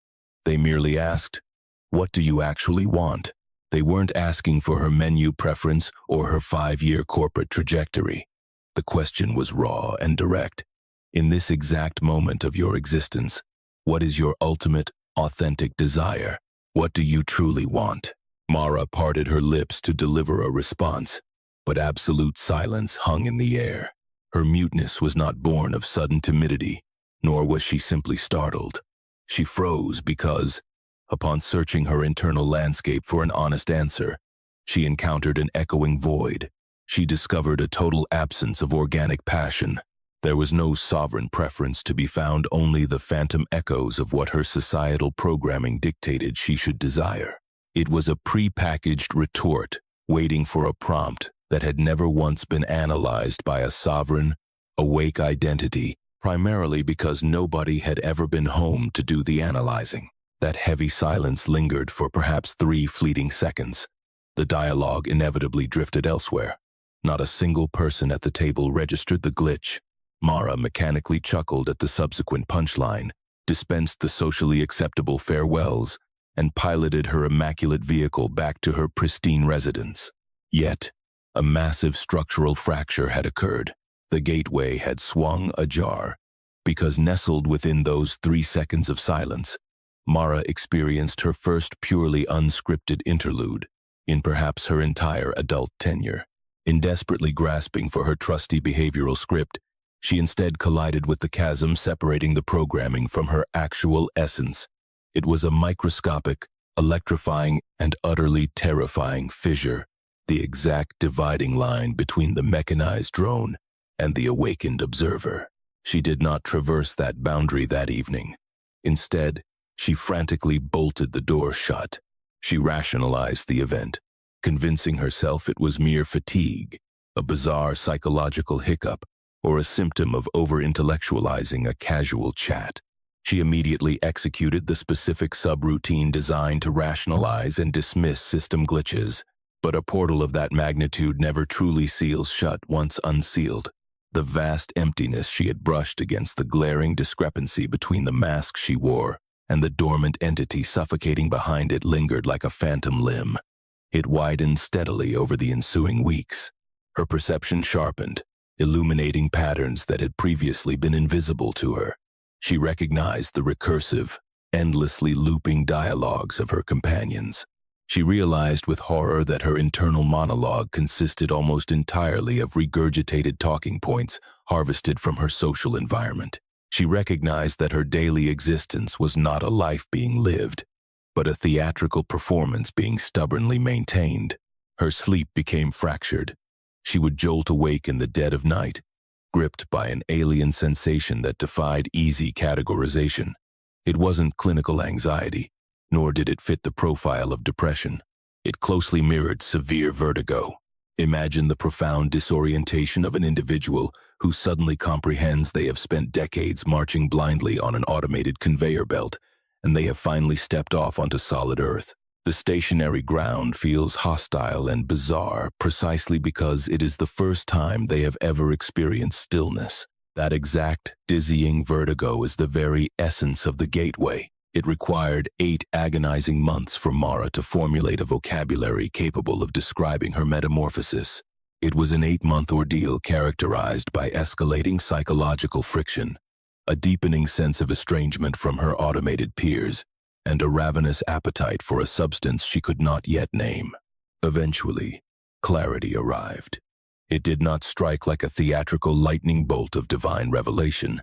They merely asked, "What do you actually want?" They weren't asking for her menu preference or her 5-year corporate trajectory. The question was raw and direct. In this exact moment of your existence, what is your ultimate, authentic desire? What do you truly want? Mara parted her lips to deliver a response, but absolute silence hung in the air. Her muteness was not born of sudden timidity, nor was she simply startled. She froze because, upon searching her internal landscape for an honest answer, she encountered an echoing void. She discovered a total absence of organic passion. There was no sovereign preference to be found, only the phantom echoes of what her societal programming dictated she should desire. It was a pre-packaged retort, waiting for a prompt that had never once been analyzed by a sovereign, awake identity, primarily because nobody had ever been home to do the analyzing. That heavy silence lingered for perhaps 3 fleeting seconds. The dialogue inevitably drifted elsewhere. Not a single person at the table registered the glitch. Mara mechanically chuckled at the subsequent punchline, dispensed the socially acceptable farewells, and piloted her immaculate vehicle back to her pristine residence. Yet, a massive structural fracture had occurred. The gateway had swung ajar. because nestled within those 3 seconds of silence, Mara experienced her first purely unscripted interlude in perhaps her entire adult tenure. In desperately grasping for her trusty behavioral script, she instead collided with the chasm separating the programming from her actual essence. It was a microscopic, electrifying, and utterly terrifying fissure, the exact dividing line between the mechanized drone and the awakened observer. She did not traverse that boundary that evening. Instead, she frantically bolted the door shut. She rationalized the event, convincing herself it was mere fatigue, a bizarre psychological hiccup, or a symptom of over-intellectualizing a casual chat. She immediately executed the specific subroutine designed to rationalize and dismiss system glitches, but a portal of that magnitude never truly seals shut once unsealed. The vast emptiness she had brushed against the glaring discrepancy between the mask she wore and the dormant entity suffocating behind it lingered like a phantom limb. It widened steadily over the ensuing weeks. Her perception sharpened, illuminating patterns that had previously been invisible to her. She recognized the recursive, endlessly looping dialogues of her companions. She realized with horror that her internal monologue consisted almost entirely of regurgitated talking points harvested from her social environment. She recognized that her daily existence was not a life being lived, but a theatrical performance being stubbornly maintained. Her sleep became fractured. She would jolt awake in the dead of night, gripped by an alien sensation that defied easy categorization. It wasn't clinical anxiety, nor did it fit the profile of depression. It closely mirrored severe vertigo. Imagine the profound disorientation of an individual who suddenly comprehends they have spent decades marching blindly on an automated conveyor belt, and they have finally stepped off onto solid earth. The stationary ground feels hostile and bizarre precisely because it is the first time they have ever experienced stillness. That exact, dizzying vertigo is the very essence of the gateway. It required 8 agonizing months for Mara to formulate a vocabulary capable of describing her metamorphosis. It was an 8-month ordeal characterized by escalating psychological friction, a deepening sense of estrangement from her automated peers, and a ravenous appetite for a substance she could not yet name. Eventually, clarity arrived. It did not strike like a theatrical lightning bolt of divine revelation,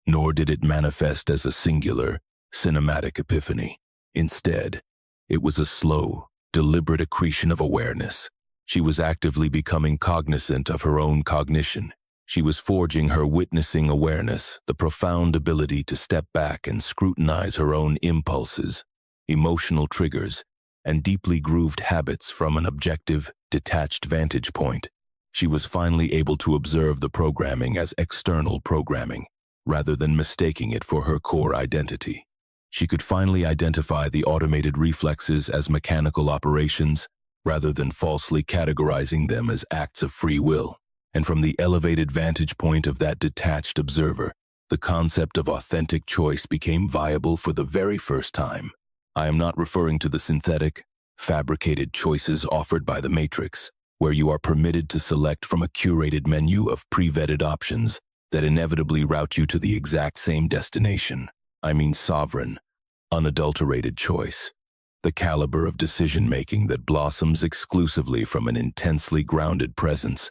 nor did it manifest as a singular, cinematic epiphany. Instead, it was a slow, deliberate accretion of awareness. She was actively becoming cognizant of her own cognition. She was forging her witnessing awareness, the profound ability to step back and scrutinize her own impulses, emotional triggers, and deeply grooved habits from an objective, detached vantage point. She was finally able to observe the programming as external programming, rather than mistaking it for her core identity. She could finally identify the automated reflexes as mechanical operations, rather than falsely categorizing them as acts of free will. And from the elevated vantage point of that detached observer, the concept of authentic choice became viable for the very first time. I am not referring to the synthetic, fabricated choices offered by the Matrix, where you are permitted to select from a curated menu of pre-vetted options that inevitably route you to the exact same destination. I mean sovereign, unadulterated choice, the caliber of decision-making that blossoms exclusively from an intensely grounded presence,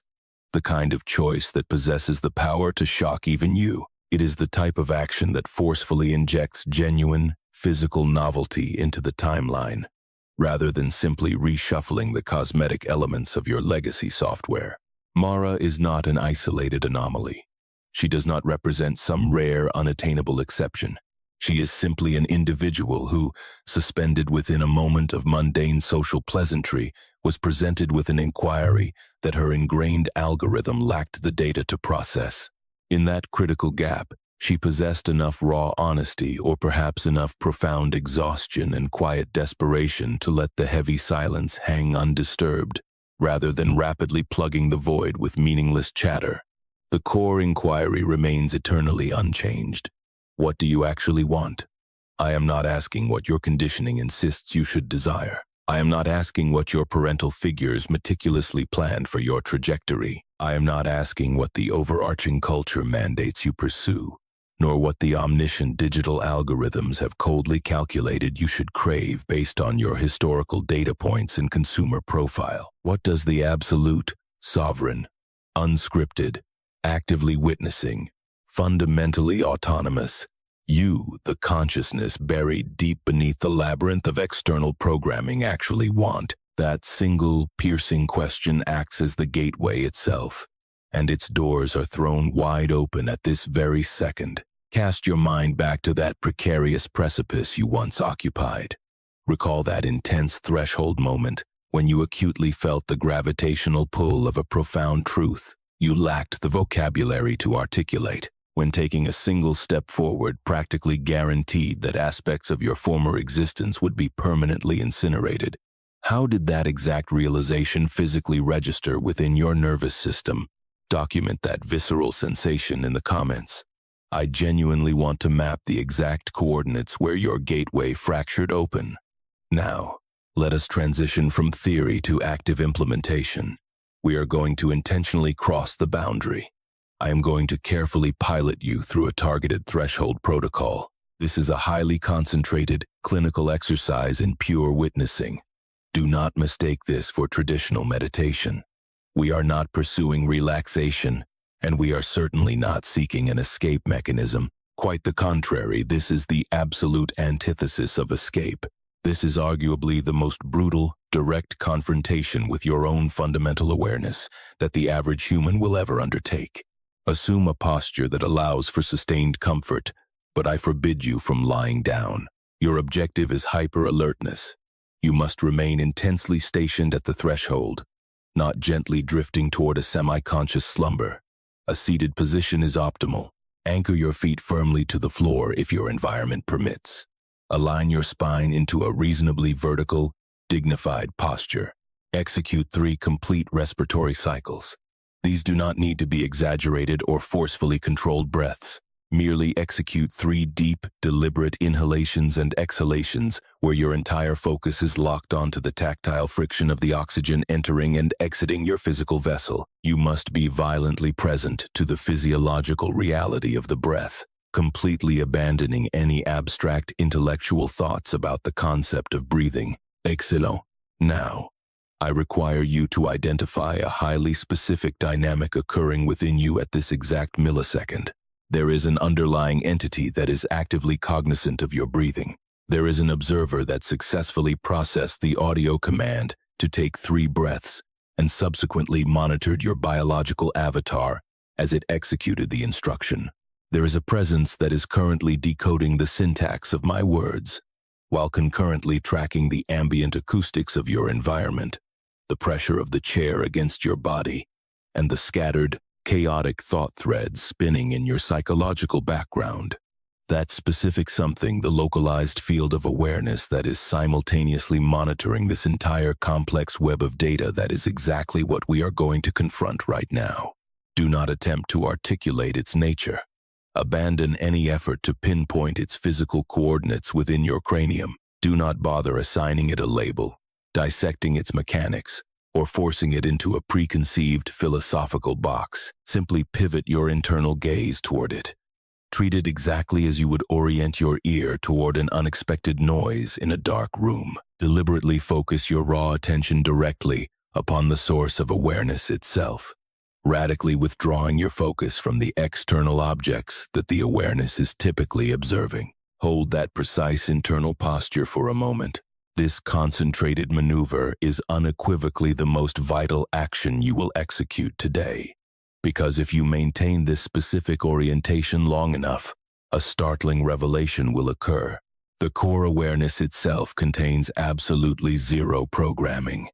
the kind of choice that possesses the power to shock even you. It is the type of action that forcefully injects genuine, physical novelty into the timeline, rather than simply reshuffling the cosmetic elements of your legacy software. Mara is not an isolated anomaly. She does not represent some rare, unattainable exception. She is simply an individual who, suspended within a moment of mundane social pleasantry, was presented with an inquiry that her ingrained algorithm lacked the data to process. In that critical gap, she possessed enough raw honesty, or perhaps enough profound exhaustion and quiet desperation to let the heavy silence hang undisturbed, rather than rapidly plugging the void with meaningless chatter. The core inquiry remains eternally unchanged. What do you actually want? I am not asking what your conditioning insists you should desire. I am not asking what your parental figures meticulously planned for your trajectory. I am not asking what the overarching culture mandates you pursue. nor what the omniscient digital algorithms have coldly calculated you should crave based on your historical data points and consumer profile. What does the absolute, sovereign, unscripted, actively witnessing, fundamentally autonomous, you, the consciousness buried deep beneath the labyrinth of external programming, actually want? That single, piercing question acts as the gateway itself, and its doors are thrown wide open at this very second. Cast your mind back to that precarious precipice you once occupied. Recall that intense threshold moment when you acutely felt the gravitational pull of a profound truth you lacked the vocabulary to articulate. When taking a single step forward practically guaranteed that aspects of your former existence would be permanently incinerated. How did that exact realization physically register within your nervous system? Document that visceral sensation in the comments. I genuinely want to map the exact coordinates where your gateway fractured open. Now, let us transition from theory to active implementation. We are going to intentionally cross the boundary. I am going to carefully pilot you through a targeted threshold protocol. This is a highly concentrated, clinical exercise in pure witnessing. Do not mistake this for traditional meditation. We are not pursuing relaxation, and we are certainly not seeking an escape mechanism. Quite the contrary, this is the absolute antithesis of escape. This is arguably the most brutal, direct confrontation with your own fundamental awareness that the average human will ever undertake. Assume a posture that allows for sustained comfort, but I forbid you from lying down. Your objective is hyper-alertness. You must remain intensely stationed at the threshold, not gently drifting toward a semi-conscious slumber. A seated position is optimal. Anchor your feet firmly to the floor if your environment permits. Align your spine into a reasonably vertical, dignified posture. Execute 3 complete respiratory cycles. These do not need to be exaggerated or forcefully controlled breaths. Merely execute 3 deep, deliberate inhalations and exhalations where your entire focus is locked onto the tactile friction of the oxygen entering and exiting your physical vessel. You must be violently present to the physiological reality of the breath, completely abandoning any abstract intellectual thoughts about the concept of breathing. Excellent. Now, I require you to identify a highly specific dynamic occurring within you at this exact millisecond. There is an underlying entity that is actively cognizant of your breathing. There is an observer that successfully processed the audio command to take 3 breaths and subsequently monitored your biological avatar as it executed the instruction. There is a presence that is currently decoding the syntax of my words, while concurrently tracking the ambient acoustics of your environment, the pressure of the chair against your body, and the scattered, chaotic thought threads spinning in your psychological background. That specific something, the localized field of awareness that is simultaneously monitoring this entire complex web of data, that is exactly what we are going to confront right now. Do not attempt to articulate its nature. Abandon any effort to pinpoint its physical coordinates within your cranium. Do not bother assigning it a label, dissecting its mechanics, or forcing it into a preconceived philosophical box. Simply pivot your internal gaze toward it. Treat it exactly as you would orient your ear toward an unexpected noise in a dark room. Deliberately focus your raw attention directly upon the source of awareness itself, radically withdrawing your focus from the external objects that the awareness is typically observing. Hold that precise internal posture for a moment. This concentrated maneuver is unequivocally the most vital action you will execute today. Because if you maintain this specific orientation long enough, a startling revelation will occur. The core awareness itself contains absolutely zero programming.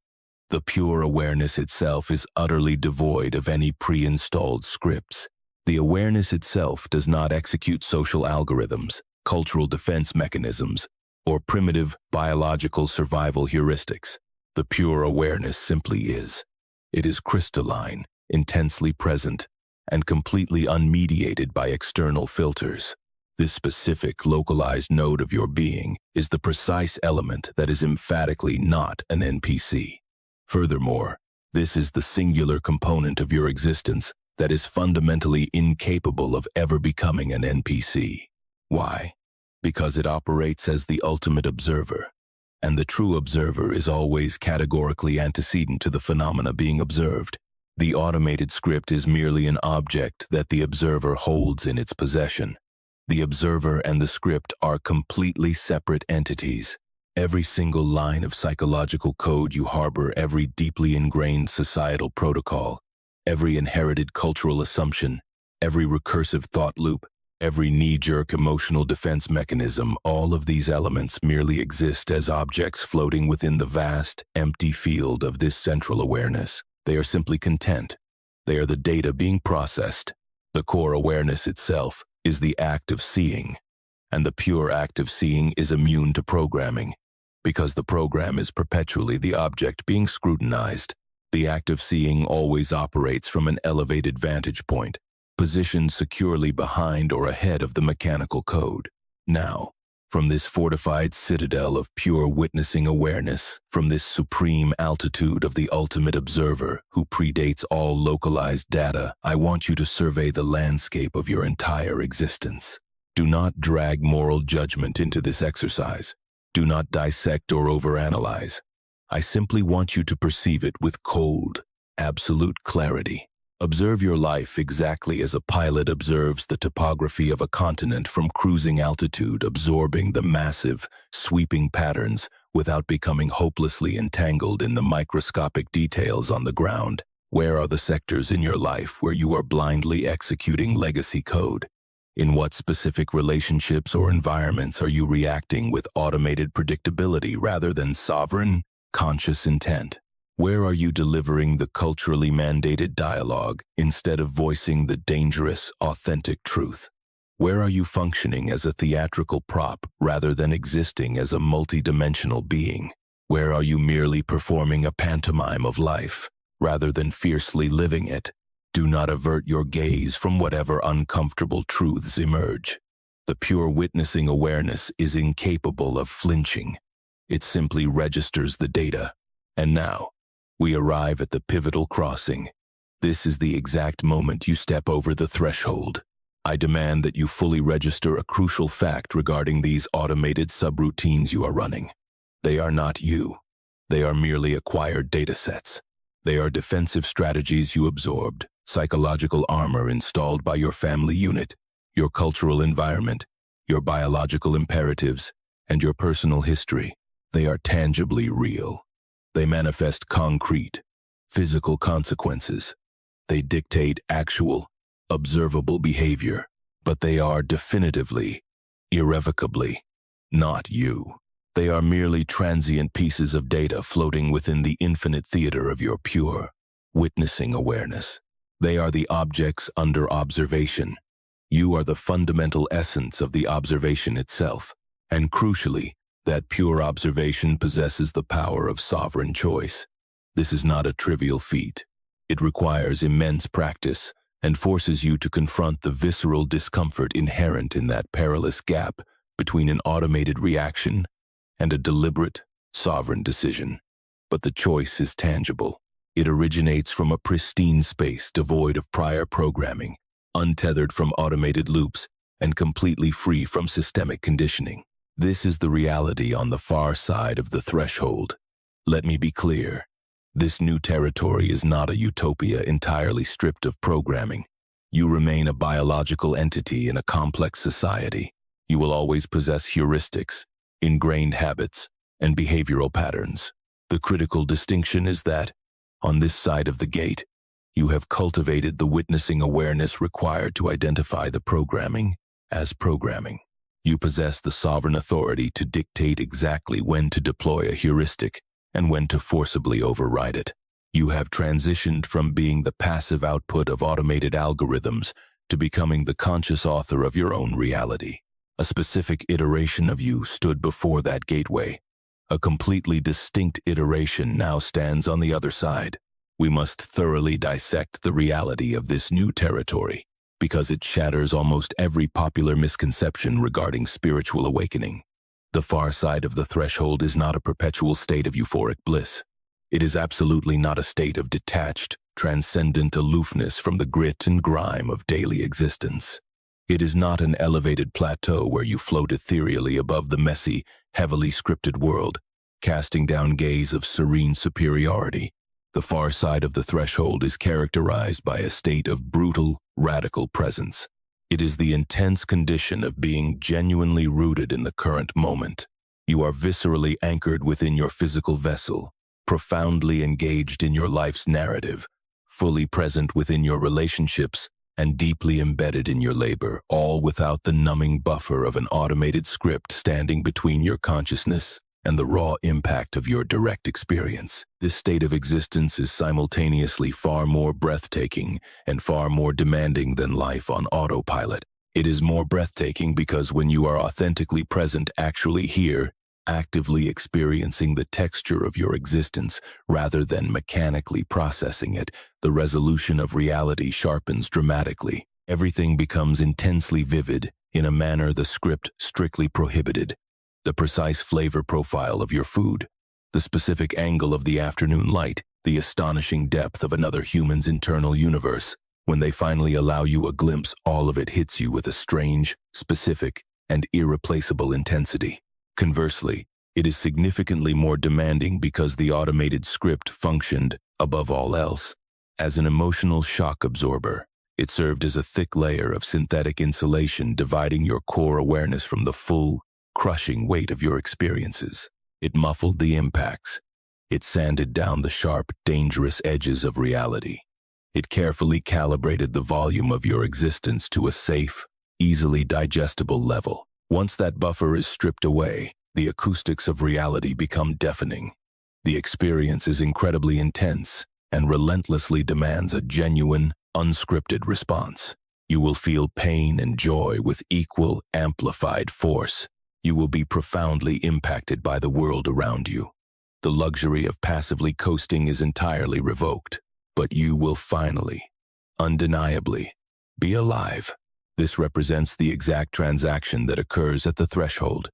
The pure awareness itself is utterly devoid of any pre-installed scripts. The awareness itself does not execute social algorithms, cultural defense mechanisms, or primitive biological survival heuristics. The pure awareness simply is. It is crystalline, intensely present, and completely unmediated by external filters. This specific, localized node of your being is the precise element that is emphatically not an NPC. Furthermore, this is the singular component of your existence that is fundamentally incapable of ever becoming an NPC. Why? Because it operates as the ultimate observer, and the true observer is always categorically antecedent to the phenomena being observed. The automated script is merely an object that the observer holds in its possession. The observer and the script are completely separate entities. Every single line of psychological code you harbor, every deeply ingrained societal protocol, every inherited cultural assumption, every recursive thought loop, every knee-jerk emotional defense mechanism, all of these elements merely exist as objects floating within the vast, empty field of this central awareness. They are simply content. They are the data being processed. The core awareness itself is the act of seeing, and the pure act of seeing is immune to programming. Because the program is perpetually the object being scrutinized, the act of seeing always operates from an elevated vantage point, positioned securely behind or ahead of the mechanical code. Now, from this fortified citadel of pure witnessing awareness, from this supreme altitude of the ultimate observer who predates all localized data, I want you to survey the landscape of your entire existence. Do not drag moral judgment into this exercise. Do not dissect or overanalyze. I simply want you to perceive it with cold, absolute clarity. Observe your life exactly as a pilot observes the topography of a continent from cruising altitude, absorbing the massive, sweeping patterns without becoming hopelessly entangled in the microscopic details on the ground. Where are the sectors in your life where you are blindly executing legacy code? In what specific relationships or environments are you reacting with automated predictability rather than sovereign, conscious intent? Where are you delivering the culturally mandated dialogue instead of voicing the dangerous, authentic truth? Where are you functioning as a theatrical prop rather than existing as a multidimensional being? Where are you merely performing a pantomime of life rather than fiercely living it? Do not avert your gaze from whatever uncomfortable truths emerge. The pure witnessing awareness is incapable of flinching. It simply registers the data. And now, we arrive at the pivotal crossing. This is the exact moment you step over the threshold. I demand that you fully register a crucial fact regarding these automated subroutines you are running. They are not you. They are merely acquired datasets. They are defensive strategies you absorbed, psychological armor installed by your family unit, your cultural environment, your biological imperatives, and your personal history. They are tangibly real. They manifest concrete, physical consequences. They dictate actual, observable behavior, but they are definitively, irrevocably, not you. They are merely transient pieces of data floating within the infinite theater of your pure, witnessing awareness. They are the objects under observation. You are the fundamental essence of the observation itself, and crucially, that pure observation possesses the power of sovereign choice. This is not a trivial feat. It requires immense practice and forces you to confront the visceral discomfort inherent in that perilous gap between an automated reaction and a deliberate, sovereign decision. But the choice is tangible. It originates from a pristine space devoid of prior programming, untethered from automated loops, and completely free from systemic conditioning. This is the reality on the far side of the threshold. Let me be clear. This new territory is not a utopia entirely stripped of programming. You remain a biological entity in a complex society. You will always possess heuristics, ingrained habits, and behavioral patterns. The critical distinction is that, on this side of the gate, you have cultivated the witnessing awareness required to identify the programming as programming. You possess the sovereign authority to dictate exactly when to deploy a heuristic and when to forcibly override it. You have transitioned from being the passive output of automated algorithms to becoming the conscious author of your own reality. A specific iteration of you stood before that gateway. A completely distinct iteration now stands on the other side. We must thoroughly dissect the reality of this new territory, because it shatters almost every popular misconception regarding spiritual awakening. The far side of the threshold is not a perpetual state of euphoric bliss. It is absolutely not a state of detached, transcendent aloofness from the grit and grime of daily existence. It is not an elevated plateau where you float ethereally above the messy, heavily scripted world, casting down gaze of serene superiority. The far side of the threshold is characterized by a state of brutal, radical presence. It is the intense condition of being genuinely rooted in the current moment. You are viscerally anchored within your physical vessel, profoundly engaged in your life's narrative, fully present within your relationships, and deeply embedded in your labor, all without the numbing buffer of an automated script standing between your consciousness and the raw impact of your direct experience. This state of existence is simultaneously far more breathtaking and far more demanding than life on autopilot. It is more breathtaking because when you are authentically present, actually here, actively experiencing the texture of your existence rather than mechanically processing it, the resolution of reality sharpens dramatically. Everything becomes intensely vivid in a manner the script strictly prohibited. The precise flavor profile of your food, the specific angle of the afternoon light, the astonishing depth of another human's internal universe. When they finally allow you a glimpse, all of it hits you with a strange, specific, and irreplaceable intensity. Conversely, it is significantly more demanding because the automated script functioned, above all else, as an emotional shock absorber. It served as a thick layer of synthetic insulation dividing your core awareness from the full, crushing weight of your experiences. It muffled the impacts. It sanded down the sharp, dangerous edges of reality. It carefully calibrated the volume of your existence to a safe, easily digestible level. Once that buffer is stripped away, the acoustics of reality become deafening. The experience is incredibly intense and relentlessly demands a genuine, unscripted response. You will feel pain and joy with equal, amplified force. You will be profoundly impacted by the world around you. The luxury of passively coasting is entirely revoked, but you will finally, undeniably, be alive. This represents the exact transaction that occurs at the threshold.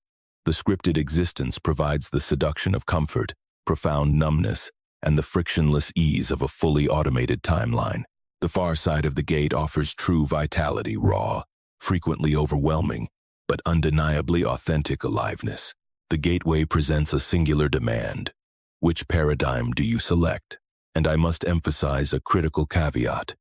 The scripted existence provides the seduction of comfort, profound numbness, and the frictionless ease of a fully automated timeline. The far side of the gate offers true vitality, raw, frequently overwhelming, but undeniably authentic aliveness. The gateway presents a singular demand. Which paradigm do you select? And I must emphasize a critical caveat,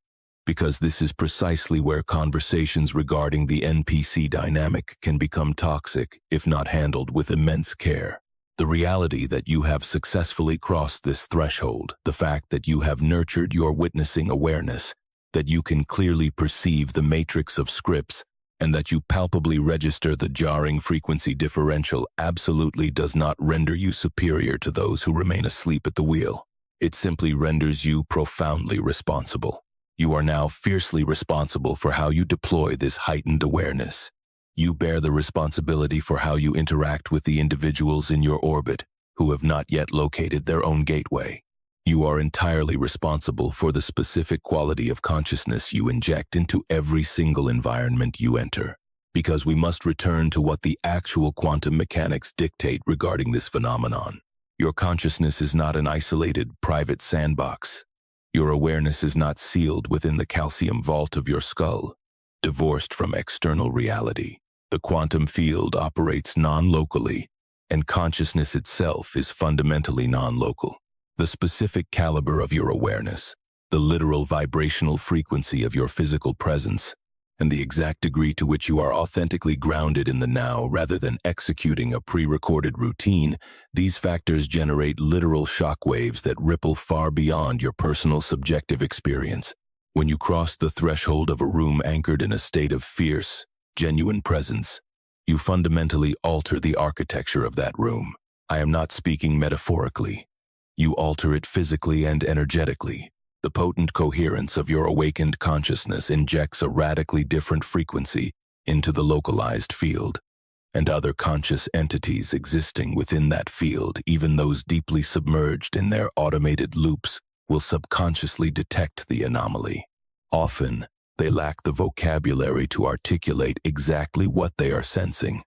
because this is precisely where conversations regarding the NPC dynamic can become toxic if not handled with immense care. The reality that you have successfully crossed this threshold, the fact that you have nurtured your witnessing awareness, that you can clearly perceive the matrix of scripts, and that you palpably register the jarring frequency differential absolutely does not render you superior to those who remain asleep at the wheel. It simply renders you profoundly responsible. You are now fiercely responsible for how you deploy this heightened awareness. You bear the responsibility for how you interact with the individuals in your orbit who have not yet located their own gateway. You are entirely responsible for the specific quality of consciousness you inject into every single environment you enter, because we must return to what the actual quantum mechanics dictate regarding this phenomenon. Your consciousness is not an isolated, private sandbox. Your awareness is not sealed within the calcium vault of your skull, divorced from external reality. The quantum field operates non-locally, and consciousness itself is fundamentally non-local. The specific caliber of your awareness, the literal vibrational frequency of your physical presence, and the exact degree to which you are authentically grounded in the now rather than executing a pre-recorded routine, these factors generate literal shockwaves that ripple far beyond your personal subjective experience. When you cross the threshold of a room anchored in a state of fierce, genuine presence, you fundamentally alter the architecture of that room. I am not speaking metaphorically. You alter it physically and energetically. The potent coherence of your awakened consciousness injects a radically different frequency into the localized field, and other conscious entities existing within that field, even those deeply submerged in their automated loops, will subconsciously detect the anomaly. Often, they lack the vocabulary to articulate exactly what they are sensing.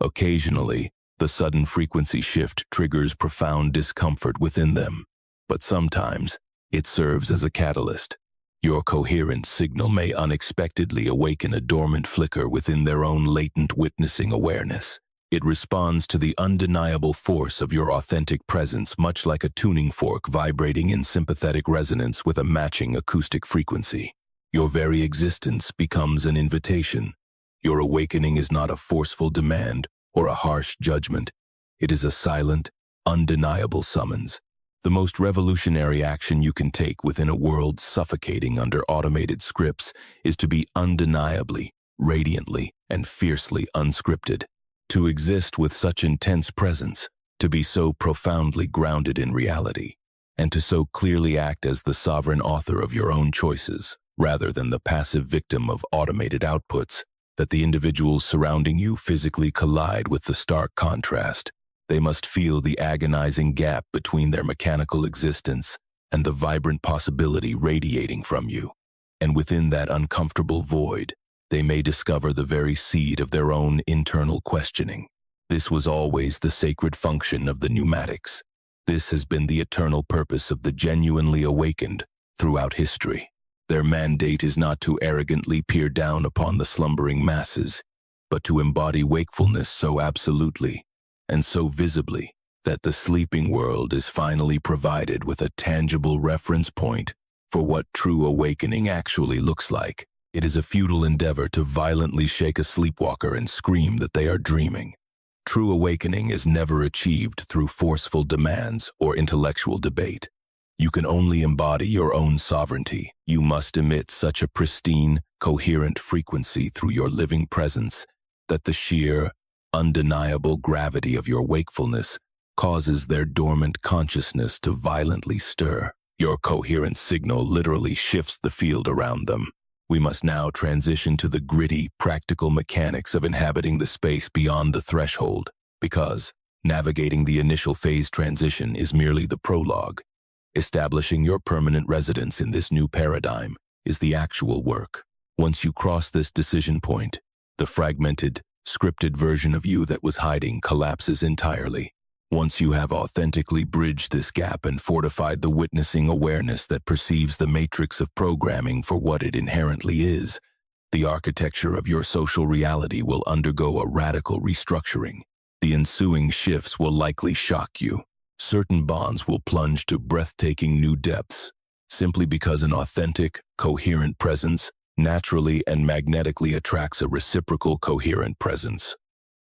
Occasionally, the sudden frequency shift triggers profound discomfort within them, but sometimes, It serves as a catalyst. Your coherent signal may unexpectedly awaken a dormant flicker within their own latent witnessing awareness. It responds to the undeniable force of your authentic presence, much like a tuning fork vibrating in sympathetic resonance with a matching acoustic frequency. Your very existence becomes an invitation. Your awakening is not a forceful demand or a harsh judgment. It is a silent, undeniable summons. The most revolutionary action you can take within a world suffocating under automated scripts is to be undeniably, radiantly, and fiercely unscripted. To exist with such intense presence, to be so profoundly grounded in reality, and to so clearly act as the sovereign author of your own choices, rather than the passive victim of automated outputs, that the individuals surrounding you physically collide with the stark contrast. They must feel the agonizing gap between their mechanical existence and the vibrant possibility radiating from you. And within that uncomfortable void, they may discover the very seed of their own internal questioning. This was always the sacred function of the pneumatics. This has been the eternal purpose of the genuinely awakened throughout history. Their mandate is not to arrogantly peer down upon the slumbering masses, but to embody wakefulness so absolutely and so visibly that the sleeping world is finally provided with a tangible reference point for what true awakening actually looks like. It is a futile endeavor to violently shake a sleepwalker and scream that they are dreaming. True awakening is never achieved through forceful demands or intellectual debate. You can only embody your own sovereignty. You must emit such a pristine, coherent frequency through your living presence that the sheer, undeniable gravity of your wakefulness causes their dormant consciousness to violently stir. Your coherent signal literally shifts the field around them. We must now transition to the gritty, practical mechanics of inhabiting the space beyond the threshold, because navigating the initial phase transition is merely the prologue. Establishing your permanent residence in this new paradigm is the actual work. Once you cross this decision point, the fragmented, scripted version of you that was hiding collapses entirely. Once you have authentically bridged this gap and fortified the witnessing awareness that perceives the matrix of programming for what it inherently is, the architecture of your social reality will undergo a radical restructuring. The ensuing shifts will likely shock you. Certain bonds will plunge to breathtaking new depths, simply because an authentic, coherent presence naturally and magnetically attracts a reciprocal coherent presence.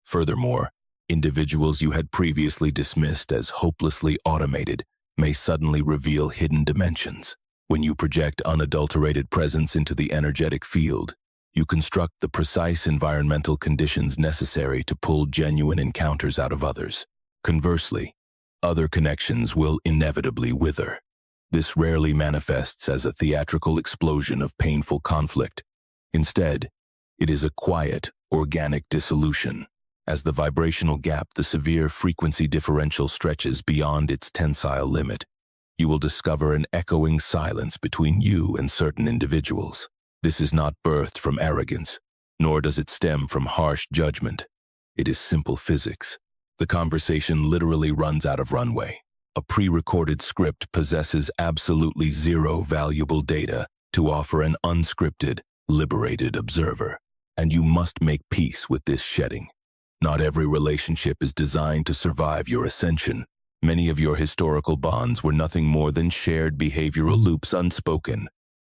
Furthermore, individuals you had previously dismissed as hopelessly automated may suddenly reveal hidden dimensions. When you project unadulterated presence into the energetic field, you construct the precise environmental conditions necessary to pull genuine encounters out of others. Conversely, other connections will inevitably wither. This rarely manifests as a theatrical explosion of painful conflict. Instead, it is a quiet, organic dissolution. As the vibrational gap, the severe frequency differential stretches beyond its tensile limit, you will discover an echoing silence between you and certain individuals. This is not birthed from arrogance, nor does it stem from harsh judgment. It is simple physics. The conversation literally runs out of runway. A pre-recorded script possesses absolutely zero valuable data to offer an unscripted, liberated observer, and you must make peace with this shedding. Not every relationship is designed to survive your ascension. Many of your historical bonds were nothing more than shared behavioral loops unspoken,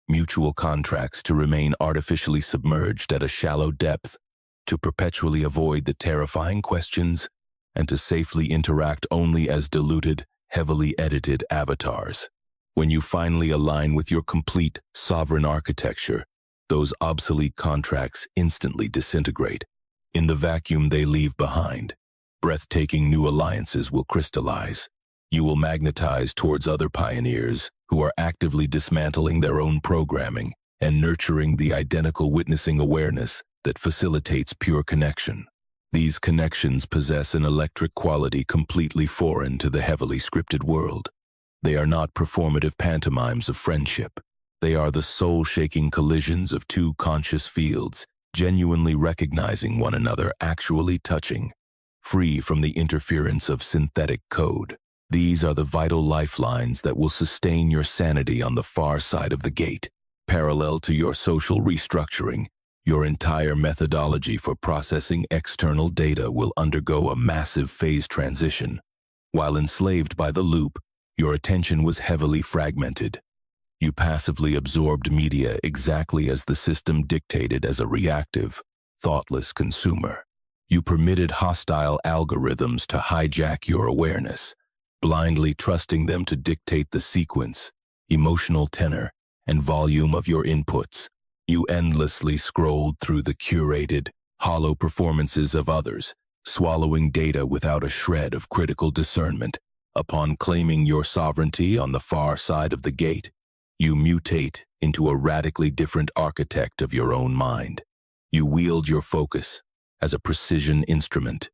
mutual contracts to remain artificially submerged at a shallow depth, to perpetually avoid the terrifying questions, and to safely interact only as diluted, heavily edited avatars. When you finally align with your complete, sovereign architecture, those obsolete contracts instantly disintegrate. In the vacuum they leave behind, breathtaking new alliances will crystallize. You will magnetize towards other pioneers who are actively dismantling their own programming and nurturing the identical witnessing awareness that facilitates pure connection. These connections possess an electric quality completely foreign to the heavily scripted world. They are not performative pantomimes of friendship. They are the soul-shaking collisions of two conscious fields, genuinely recognizing one another, actually touching, free from the interference of synthetic code. These are the vital lifelines that will sustain your sanity on the far side of the gate. Parallel to your social restructuring, your entire methodology for processing external data will undergo a massive phase transition. While enslaved by the loop, your attention was heavily fragmented. You passively absorbed media exactly as the system dictated as a reactive, thoughtless consumer. You permitted hostile algorithms to hijack your awareness, blindly trusting them to dictate the sequence, emotional tenor, and volume of your inputs. You endlessly scrolled through the curated, hollow performances of others, swallowing data without a shred of critical discernment. Upon claiming your sovereignty on the far side of the gate, you mutate into a radically different architect of your own mind. You wield your focus as a precision instrument.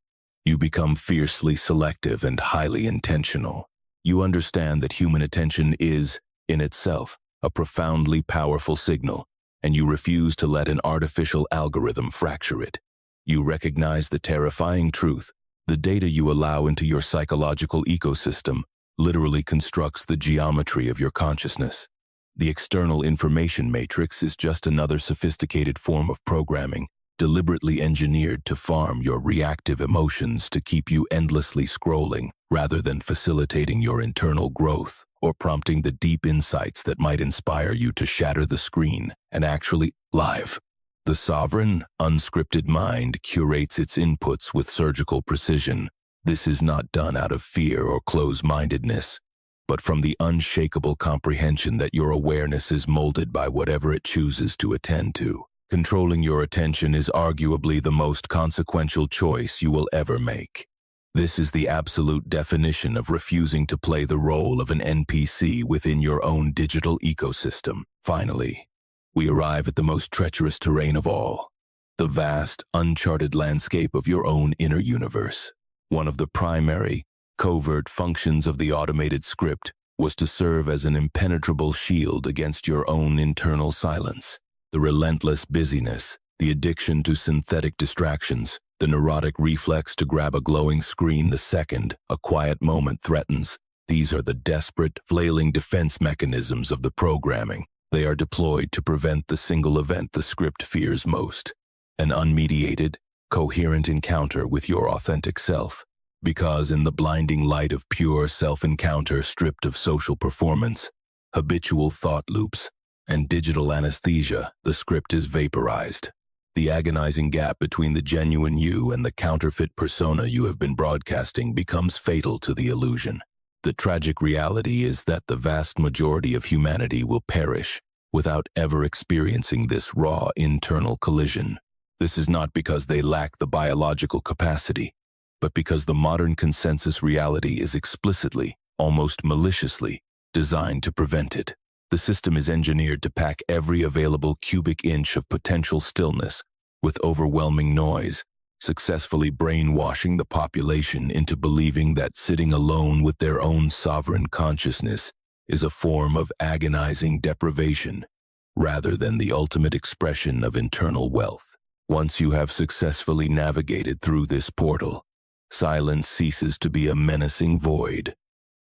You become fiercely selective and highly intentional. You understand that human attention is, in itself, a profoundly powerful signal, and you refuse to let an artificial algorithm fracture it. You recognize the terrifying truth: the data you allow into your psychological ecosystem literally constructs the geometry of your consciousness. The external information matrix is just another sophisticated form of programming, deliberately engineered to farm your reactive emotions to keep you endlessly scrolling, rather than facilitating your internal growth or prompting the deep insights that might inspire you to shatter the screen and actually live. The sovereign, unscripted mind curates its inputs with surgical precision. This is not done out of fear or close-mindedness, but from the unshakable comprehension that your awareness is molded by whatever it chooses to attend to. Controlling your attention is arguably the most consequential choice you will ever make. This is the absolute definition of refusing to play the role of an NPC within your own digital ecosystem. Finally, we arrive at the most treacherous terrain of all, the vast, uncharted landscape of your own inner universe. One of the primary, covert functions of the automated script was to serve as an impenetrable shield against your own internal silence. The relentless busyness, the addiction to synthetic distractions, the neurotic reflex to grab a glowing screen the second a quiet moment threatens. These are the desperate, flailing defense mechanisms of the programming. They are deployed to prevent the single event the script fears most: an unmediated, coherent encounter with your authentic self. Because in the blinding light of pure self-encounter stripped of social performance, habitual thought loops, and digital anesthesia, the script is vaporized. The agonizing gap between the genuine you and the counterfeit persona you have been broadcasting becomes fatal to the illusion. The tragic reality is that the vast majority of humanity will perish without ever experiencing this raw internal collision. This is not because they lack the biological capacity, but because the modern consensus reality is explicitly, almost maliciously, designed to prevent it. The system is engineered to pack every available cubic inch of potential stillness with overwhelming noise, successfully brainwashing the population into believing that sitting alone with their own sovereign consciousness is a form of agonizing deprivation, rather than the ultimate expression of internal wealth. Once you have successfully navigated through this portal, silence ceases to be a menacing void.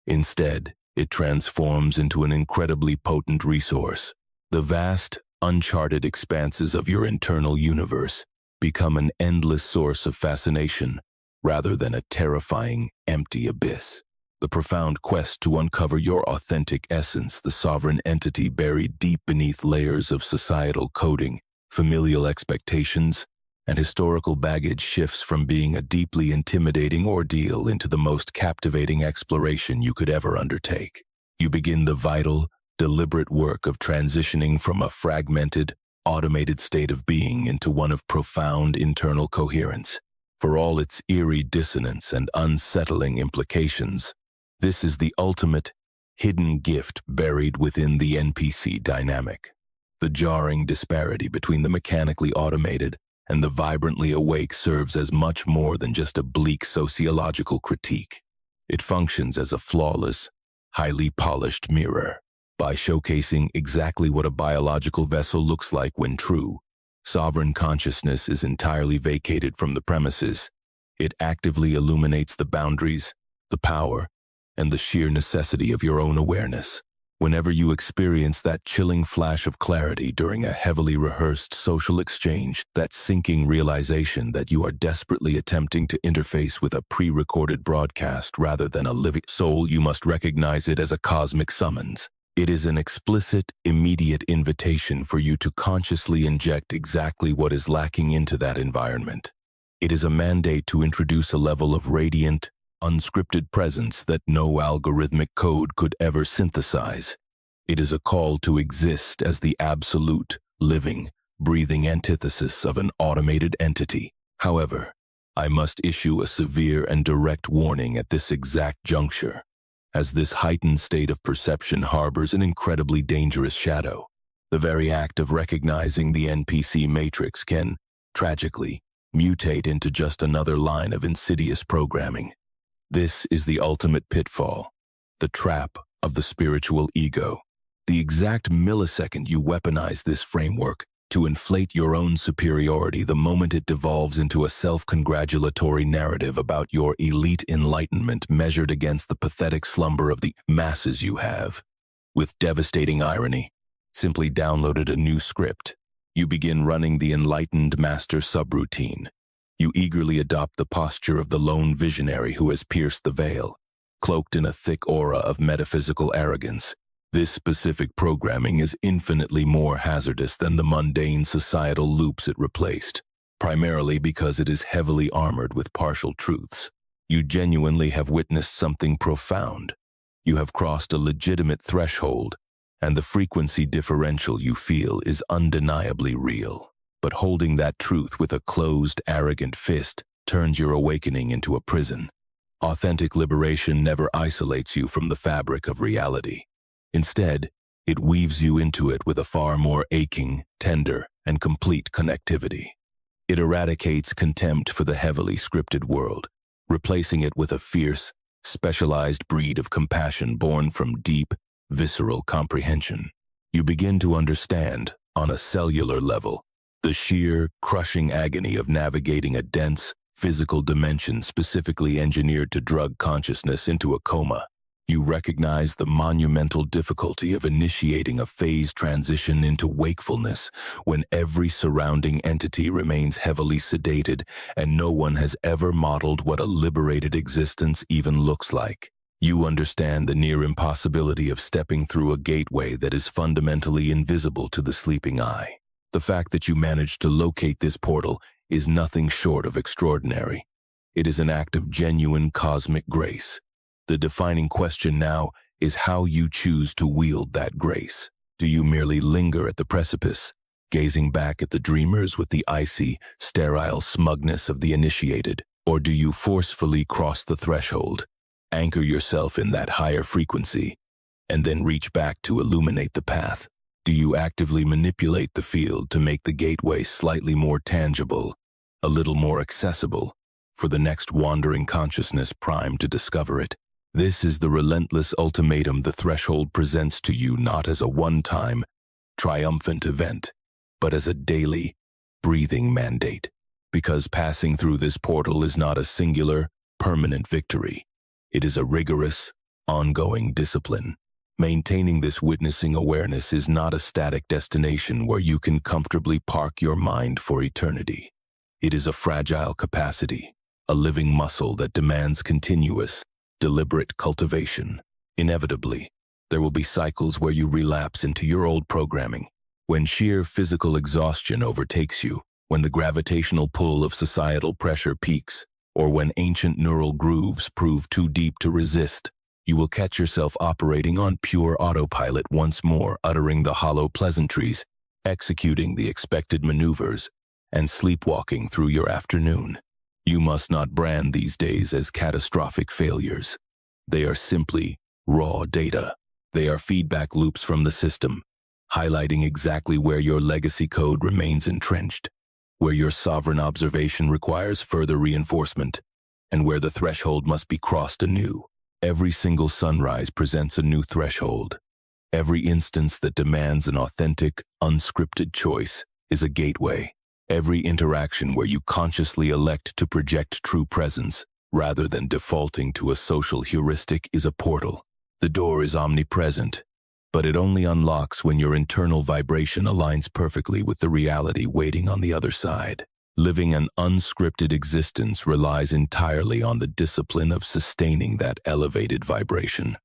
Instead, it transforms into an incredibly potent resource. The vast, uncharted expanses of your internal universe become an endless source of fascination, rather than a terrifying, empty abyss. The profound quest to uncover your authentic essence, the sovereign entity buried deep beneath layers of societal coding, familial expectations, and historical baggage, shifts from being a deeply intimidating ordeal into the most captivating exploration you could ever undertake. You begin the vital, deliberate work of transitioning from a fragmented, automated state of being into one of profound internal coherence. For all its eerie dissonance and unsettling implications, this is the ultimate, hidden gift buried within the NPC dynamic. The jarring disparity between the mechanically automated and the vibrantly awake serves as much more than just a bleak sociological critique. It functions as a flawless, highly polished mirror. By showcasing exactly what a biological vessel looks like when true, sovereign consciousness is entirely vacated from the premises. It actively illuminates the boundaries, the power, and the sheer necessity of your own awareness. Whenever you experience that chilling flash of clarity during a heavily rehearsed social exchange, that sinking realization that you are desperately attempting to interface with a pre-recorded broadcast rather than a living soul, you must recognize it as a cosmic summons. It is an explicit, immediate invitation for you to consciously inject exactly what is lacking into that environment. It is a mandate to introduce a level of radiant, unscripted presence that no algorithmic code could ever synthesize. It is a call to exist as the absolute, living, breathing antithesis of an automated entity. However, I must issue a severe and direct warning at this exact juncture, as this heightened state of perception harbors an incredibly dangerous shadow. The very act of recognizing the NPC matrix can, tragically, mutate into just another line of insidious programming. This is the ultimate pitfall, the trap of the spiritual ego. The exact millisecond you weaponize this framework to inflate your own superiority, the moment it devolves into a self-congratulatory narrative about your elite enlightenment measured against the pathetic slumber of the masses you have. With devastating irony, simply downloaded a new script. You begin running the enlightened master subroutine. You eagerly adopt the posture of the lone visionary who has pierced the veil, cloaked in a thick aura of metaphysical arrogance. This specific programming is infinitely more hazardous than the mundane societal loops it replaced, primarily because it is heavily armored with partial truths. You genuinely have witnessed something profound. You have crossed a legitimate threshold, and the frequency differential you feel is undeniably real. But holding that truth with a closed, arrogant fist turns your awakening into a prison. Authentic liberation never isolates you from the fabric of reality. Instead, it weaves you into it with a far more aching, tender, and complete connectivity. It eradicates contempt for the heavily scripted world, replacing it with a fierce, specialized breed of compassion born from deep, visceral comprehension. You begin to understand, on a cellular level, the sheer, crushing agony of navigating a dense, physical dimension specifically engineered to drug consciousness into a coma. You recognize the monumental difficulty of initiating a phase transition into wakefulness when every surrounding entity remains heavily sedated and no one has ever modeled what a liberated existence even looks like. You understand the near impossibility of stepping through a gateway that is fundamentally invisible to the sleeping eye. The fact that you managed to locate this portal is nothing short of extraordinary. It is an act of genuine cosmic grace. The defining question now is how you choose to wield that grace. Do you merely linger at the precipice, gazing back at the dreamers with the icy, sterile smugness of the initiated, or do you forcefully cross the threshold, anchor yourself in that higher frequency, and then reach back to illuminate the path? Do you actively manipulate the field to make the gateway slightly more tangible, a little more accessible, for the next wandering consciousness primed to discover it? This is the relentless ultimatum the threshold presents to you, not as a one-time, triumphant event, but as a daily, breathing mandate. Because passing through this portal is not a singular, permanent victory. It is a rigorous, ongoing discipline. Maintaining this witnessing awareness is not a static destination where you can comfortably park your mind for eternity. It is a fragile capacity, a living muscle that demands continuous, deliberate cultivation. Inevitably, there will be cycles where you relapse into your old programming, when sheer physical exhaustion overtakes you, when the gravitational pull of societal pressure peaks, or when ancient neural grooves prove too deep to resist. You will catch yourself operating on pure autopilot once more, uttering the hollow pleasantries, executing the expected maneuvers, and sleepwalking through your afternoon. You must not brand these days as catastrophic failures. They are simply raw data. They are feedback loops from the system, highlighting exactly where your legacy code remains entrenched, where your sovereign observation requires further reinforcement, and where the threshold must be crossed anew. Every single sunrise presents a new threshold. Every instance that demands an authentic, unscripted choice is a gateway. Every interaction where you consciously elect to project true presence rather than defaulting to a social heuristic, is a portal. The door is omnipresent, but it only unlocks when your internal vibration aligns perfectly with the reality waiting on the other side. Living an unscripted existence relies entirely on the discipline of sustaining that elevated vibration.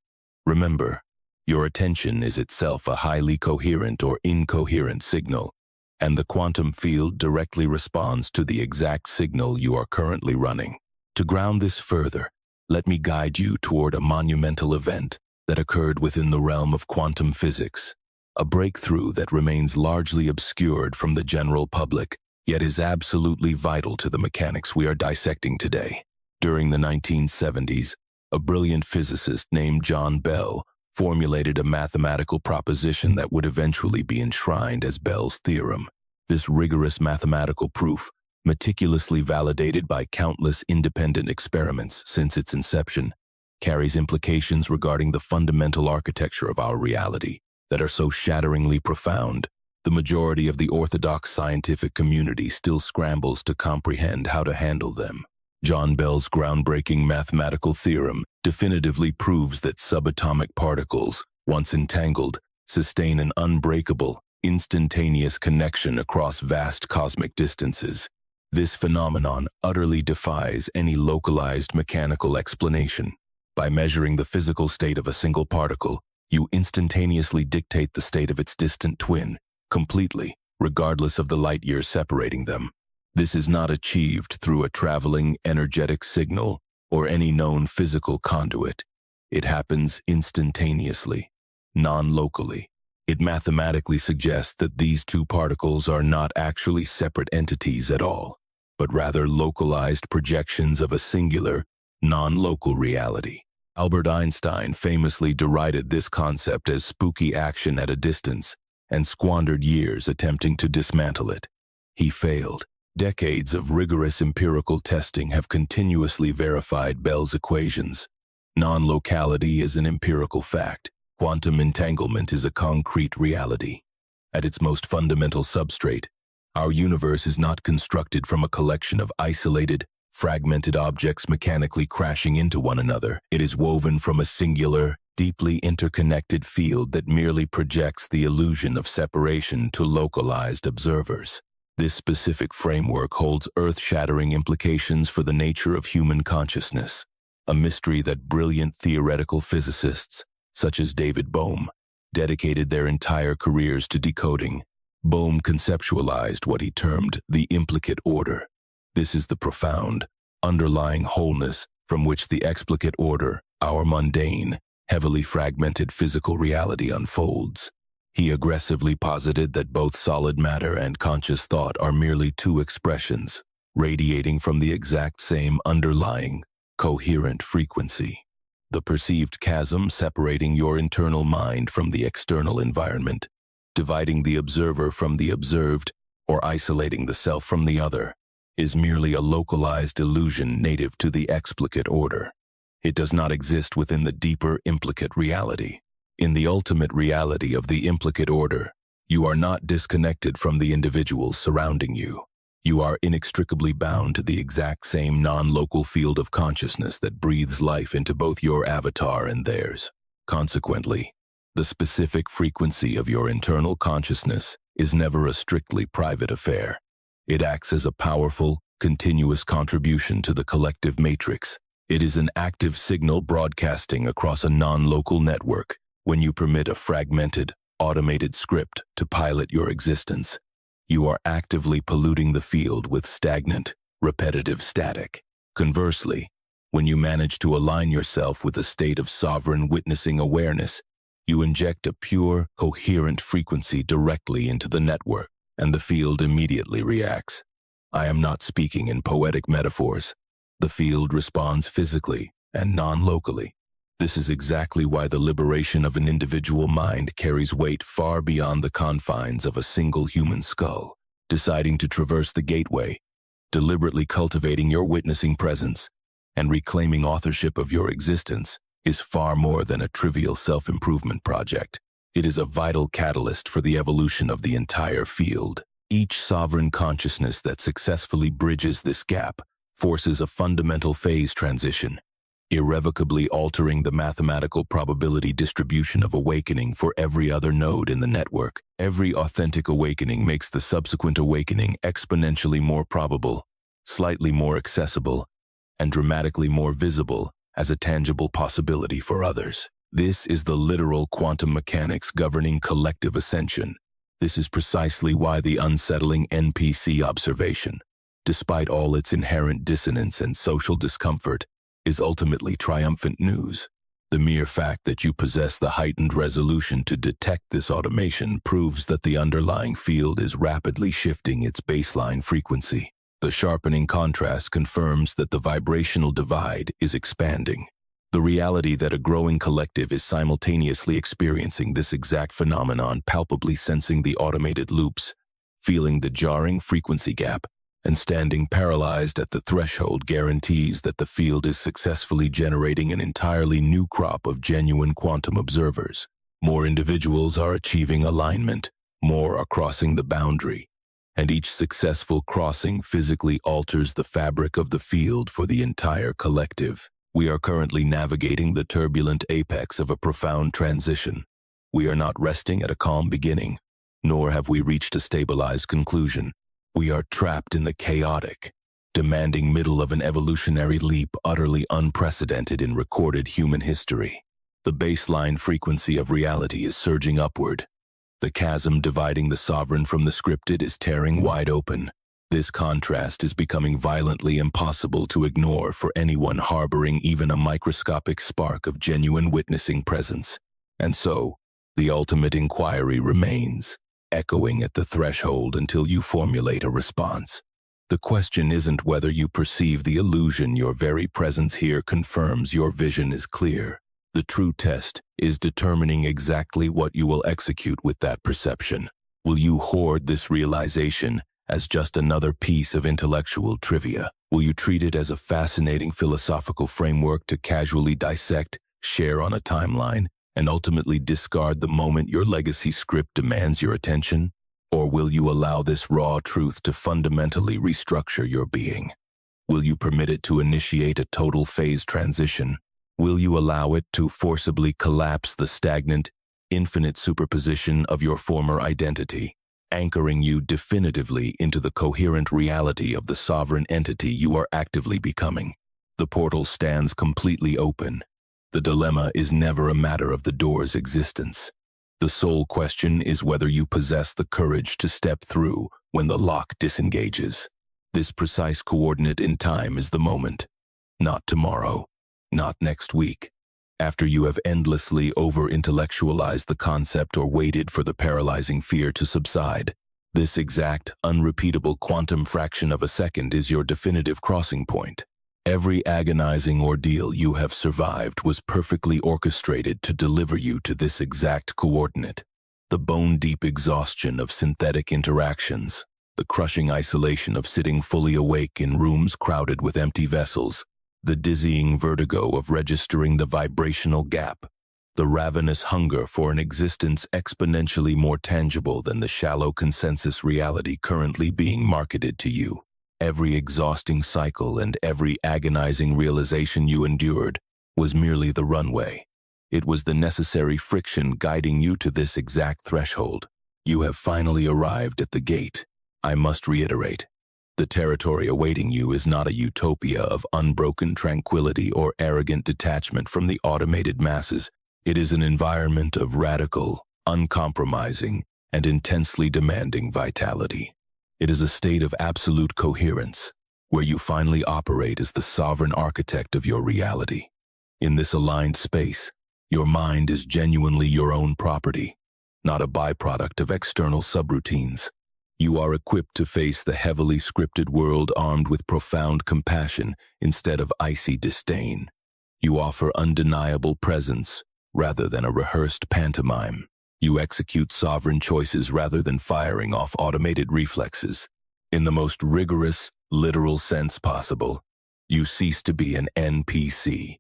Remember, your attention is itself a highly coherent or incoherent signal, and the quantum field directly responds to the exact signal you are currently running. To ground this further, let me guide you toward a monumental event that occurred within the realm of quantum physics, a breakthrough that remains largely obscured from the general public, yet is absolutely vital to the mechanics we are dissecting today. During the 1970s, a brilliant physicist named John Bell formulated a mathematical proposition that would eventually be enshrined as Bell's theorem. This rigorous mathematical proof, meticulously validated by countless independent experiments since its inception, carries implications regarding the fundamental architecture of our reality that are so shatteringly profound. The majority of the orthodox scientific community still scrambles to comprehend how to handle them. John Bell's groundbreaking mathematical theorem definitively proves that subatomic particles, once entangled, sustain an unbreakable, instantaneous connection across vast cosmic distances. This phenomenon utterly defies any localized mechanical explanation. By measuring the physical state of a single particle, you instantaneously dictate the state of its distant twin, completely, regardless of the light years separating them. This is not achieved through a traveling energetic signal or any known physical conduit. It happens instantaneously, non-locally. It mathematically suggests that these two particles are not actually separate entities at all, but rather localized projections of a singular, non-local reality. Albert Einstein famously derided this concept as spooky action at a distance and squandered years attempting to dismantle it. He failed. Decades of rigorous empirical testing have continuously verified Bell's equations. Non-locality is an empirical fact. Quantum entanglement is a concrete reality. At its most fundamental substrate, our universe is not constructed from a collection of isolated, fragmented objects mechanically crashing into one another. It is woven from a singular, deeply interconnected field that merely projects the illusion of separation to localized observers. This specific framework holds earth-shattering implications for the nature of human consciousness, a mystery that brilliant theoretical physicists, such as David Bohm, dedicated their entire careers to decoding. Bohm conceptualized what he termed the implicate order. This is the profound, underlying wholeness from which the explicate order, our mundane, heavily fragmented physical reality unfolds. He aggressively posited that both solid matter and conscious thought are merely two expressions, radiating from the exact same underlying, coherent frequency. The perceived chasm separating your internal mind from the external environment, dividing the observer from the observed, or isolating the self from the other, is merely a localized illusion native to the explicate order. It does not exist within the deeper implicate reality. In the ultimate reality of the implicate order, you are not disconnected from the individuals surrounding you. You are inextricably bound to the exact same non-local field of consciousness that breathes life into both your avatar and theirs. Consequently, the specific frequency of your internal consciousness is never a strictly private affair. It acts as a powerful, continuous contribution to the collective matrix. It is an active signal broadcasting across a non-local network. When you permit a fragmented, automated script to pilot your existence, you are actively polluting the field with stagnant, repetitive static. Conversely, when you manage to align yourself with a state of sovereign witnessing awareness, you inject a pure, coherent frequency directly into the network, and the field immediately reacts. I am not speaking in poetic metaphors. The field responds physically and non-locally. This is exactly why the liberation of an individual mind carries weight far beyond the confines of a single human skull. Deciding to traverse the gateway, deliberately cultivating your witnessing presence, and reclaiming authorship of your existence is far more than a trivial self-improvement project. It is a vital catalyst for the evolution of the entire field. Each sovereign consciousness that successfully bridges this gap forces a fundamental phase transition, irrevocably altering the mathematical probability distribution of awakening for every other node in the network. Every authentic awakening makes the subsequent awakening exponentially more probable, slightly more accessible, and dramatically more visible as a tangible possibility for others. This is the literal quantum mechanics governing collective ascension. This is precisely why the unsettling NPC observation, despite all its inherent dissonance and social discomfort, is ultimately triumphant news. The mere fact that you possess the heightened resolution to detect this automation proves that the underlying field is rapidly shifting its baseline frequency. The sharpening contrast confirms that the vibrational divide is expanding. The reality that a growing collective is simultaneously experiencing this exact phenomenon, palpably sensing the automated loops, feeling the jarring frequency gap, and standing paralyzed at the threshold, guarantees that the field is successfully generating an entirely new crop of genuine quantum observers. More individuals are achieving alignment, more are crossing the boundary, and each successful crossing physically alters the fabric of the field for the entire collective. We are currently navigating the turbulent apex of a profound transition. We are not resting at a calm beginning, nor have we reached a stabilized conclusion. We are trapped in the chaotic, demanding middle of an evolutionary leap utterly unprecedented in recorded human history. The baseline frequency of reality is surging upward. The chasm dividing the sovereign from the scripted is tearing wide open. This contrast is becoming violently impossible to ignore for anyone harboring even a microscopic spark of genuine witnessing presence. And so, the ultimate inquiry remains, echoing at the threshold until you formulate a response. The question isn't whether you perceive the illusion. Your very presence here confirms your vision is clear. The true test is determining exactly what you will execute with that perception. Will you hoard this realization as just another piece of intellectual trivia? Will you treat it as a fascinating philosophical framework to casually dissect, share on a timeline, and ultimately discard the moment your legacy script demands your attention? Or will you allow this raw truth to fundamentally restructure your being? Will you permit it to initiate a total phase transition? Will you allow it to forcibly collapse the stagnant, infinite superposition of your former identity, anchoring you definitively into the coherent reality of the sovereign entity you are actively becoming? The portal stands completely open. The dilemma is never a matter of the door's existence. The sole question is whether you possess the courage to step through when the lock disengages. This precise coordinate in time is the moment, not tomorrow, not next week. After you have endlessly over-intellectualized the concept or waited for the paralyzing fear to subside, this exact, unrepeatable quantum fraction of a second is your definitive crossing point. Every agonizing ordeal you have survived was perfectly orchestrated to deliver you to this exact coordinate. The bone-deep exhaustion of synthetic interactions, the crushing isolation of sitting fully awake in rooms crowded with empty vessels, the dizzying vertigo of registering the vibrational gap, the ravenous hunger for an existence exponentially more tangible than the shallow consensus reality currently being marketed to you. Every exhausting cycle and every agonizing realization you endured was merely the runway. It was the necessary friction guiding you to this exact threshold. You have finally arrived at the gate. I must reiterate, the territory awaiting you is not a utopia of unbroken tranquility or arrogant detachment from the automated masses. It is an environment of radical, uncompromising, and intensely demanding vitality. It is a state of absolute coherence, where you finally operate as the sovereign architect of your reality. In this aligned space, your mind is genuinely your own property, not a byproduct of external subroutines. You are equipped to face the heavily scripted world armed with profound compassion instead of icy disdain. You offer undeniable presence rather than a rehearsed pantomime. You execute sovereign choices rather than firing off automated reflexes. In the most rigorous, literal sense possible, you cease to be an NPC.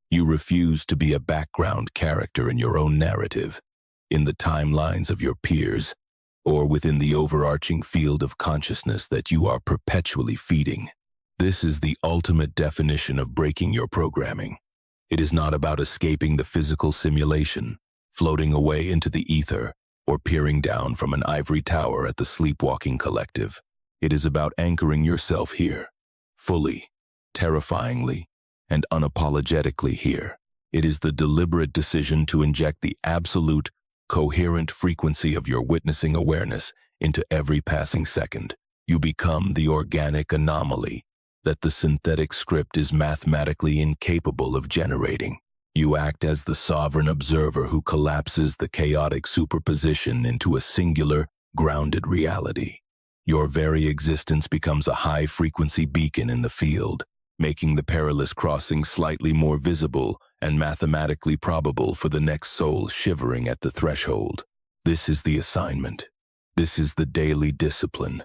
You refuse to be a background character in your own narrative, in the timelines of your peers, or within the overarching field of consciousness that you are perpetually feeding. This is the ultimate definition of breaking your programming. It is not about escaping the physical simulation, floating away into the ether, or peering down from an ivory tower at the sleepwalking collective. It is about anchoring yourself here, fully, terrifyingly, and unapologetically here. It is the deliberate decision to inject the absolute, coherent frequency of your witnessing awareness into every passing second. You become the organic anomaly that the synthetic script is mathematically incapable of generating. You act as the sovereign observer who collapses the chaotic superposition into a singular, grounded reality. Your very existence becomes a high-frequency beacon in the field, making the perilous crossing slightly more visible and mathematically probable for the next soul shivering at the threshold. This is the assignment. This is the daily discipline.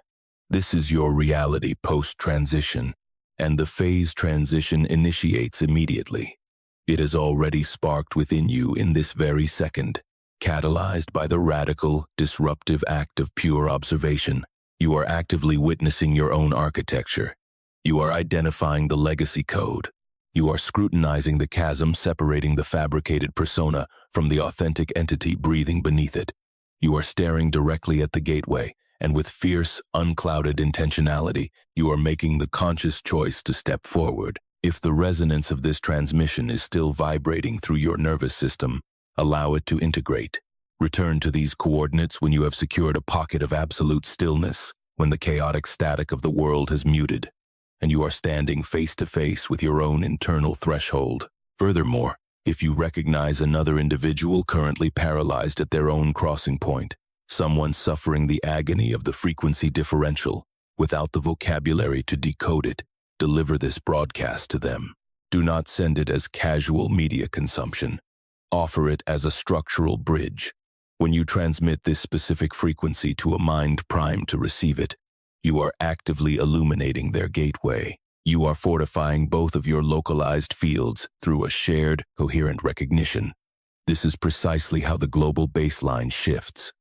This is your reality post-transition, and the phase transition initiates immediately. It has already sparked within you in this very second, catalyzed by the radical, disruptive act of pure observation. You are actively witnessing your own architecture. You are identifying the legacy code. You are scrutinizing the chasm separating the fabricated persona from the authentic entity breathing beneath it. You are staring directly at the gateway, and with fierce, unclouded intentionality, you are making the conscious choice to step forward. If the resonance of this transmission is still vibrating through your nervous system, allow it to integrate. Return to these coordinates when you have secured a pocket of absolute stillness, when the chaotic static of the world has muted, and you are standing face to face with your own internal threshold. Furthermore, if you recognize another individual currently paralyzed at their own crossing point, someone suffering the agony of the frequency differential, without the vocabulary to decode it, deliver this broadcast to them. Do not send it as casual media consumption. Offer it as a structural bridge. When you transmit this specific frequency to a mind primed to receive it, you are actively illuminating their gateway. You are fortifying both of your localized fields through a shared, coherent recognition. This is precisely how the global baseline shifts.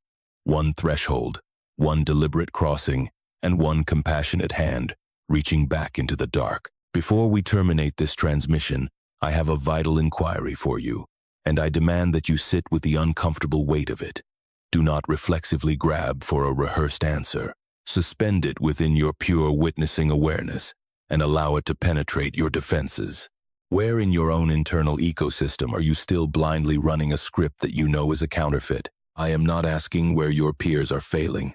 One threshold, one deliberate crossing, and one compassionate hand reaching back into the dark. Before we terminate this transmission, I have a vital inquiry for you, and I demand that you sit with the uncomfortable weight of it. Do not reflexively grab for a rehearsed answer. Suspend it within your pure witnessing awareness and allow it to penetrate your defenses. Where in your own internal ecosystem are you still blindly running a script that you know is a counterfeit? I am not asking where your peers are failing.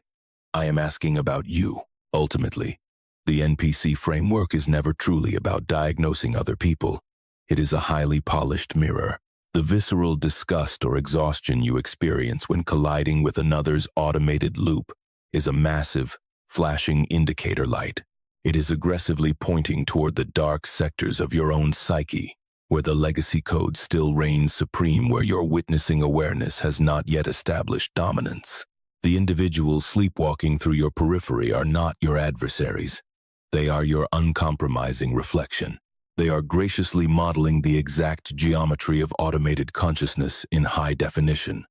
I am asking about you. Ultimately, the NPC framework is never truly about diagnosing other people. It is a highly polished mirror. The visceral disgust or exhaustion you experience when colliding with another's automated loop is a massive, flashing indicator light. It is aggressively pointing toward the dark sectors of your own psyche, where the legacy code still reigns supreme, where your witnessing awareness has not yet established dominance. The individuals sleepwalking through your periphery are not your adversaries. They are your uncompromising reflection. They are graciously modeling the exact geometry of automated consciousness in high definition,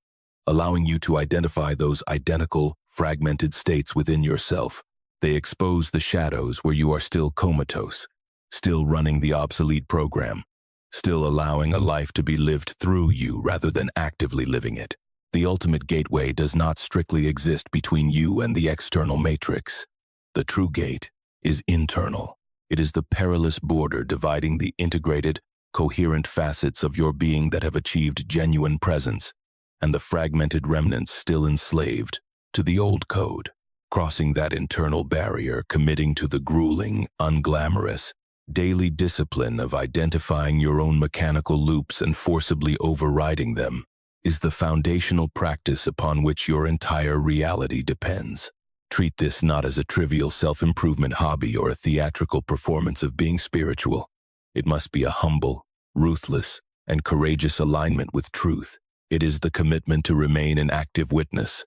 allowing you to identify those identical, fragmented states within yourself. They expose the shadows where you are still comatose, still running the obsolete program, still allowing a life to be lived through you rather than actively living it. The ultimate gateway does not strictly exist between you and the external matrix. The true gate is internal. It is the perilous border dividing the integrated, coherent facets of your being that have achieved genuine presence, and the fragmented remnants still enslaved to the old code. Crossing that internal barrier, committing to the grueling, unglamorous, daily discipline of identifying your own mechanical loops and forcibly overriding them, is the foundational practice upon which your entire reality depends. Treat this not as a trivial self-improvement hobby or a theatrical performance of being spiritual. It must be a humble, ruthless, and courageous alignment with truth. It is the commitment to remain an active witness,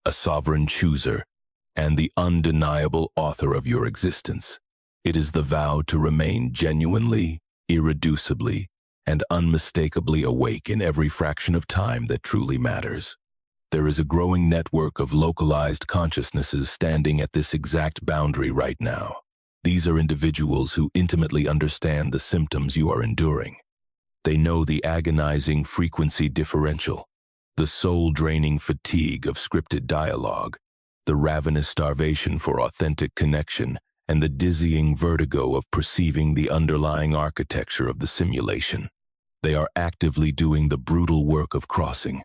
a sovereign chooser, and the undeniable author of your existence. It is the vow to remain genuinely, irreducibly, and unmistakably awake in every fraction of time that truly matters. There is a growing network of localized consciousnesses standing at this exact boundary right now. These are individuals who intimately understand the symptoms you are enduring. They know the agonizing frequency differential, the soul-draining fatigue of scripted dialogue, the ravenous starvation for authentic connection, and the dizzying vertigo of perceiving the underlying architecture of the simulation. They are actively doing the brutal work of crossing.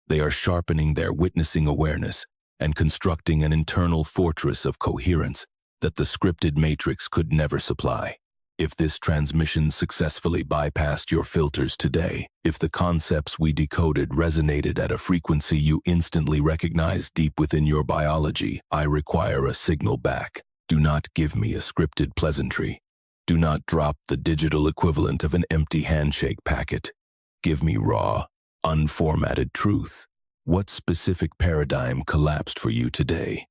They are sharpening their witnessing awareness and constructing an internal fortress of coherence that the scripted matrix could never supply. If this transmission successfully bypassed your filters today, if the concepts we decoded resonated at a frequency you instantly recognized deep within your biology, I require a signal back. Do not give me a scripted pleasantry. Do not drop the digital equivalent of an empty handshake packet. Give me raw, unformatted truth. What specific paradigm collapsed for you today?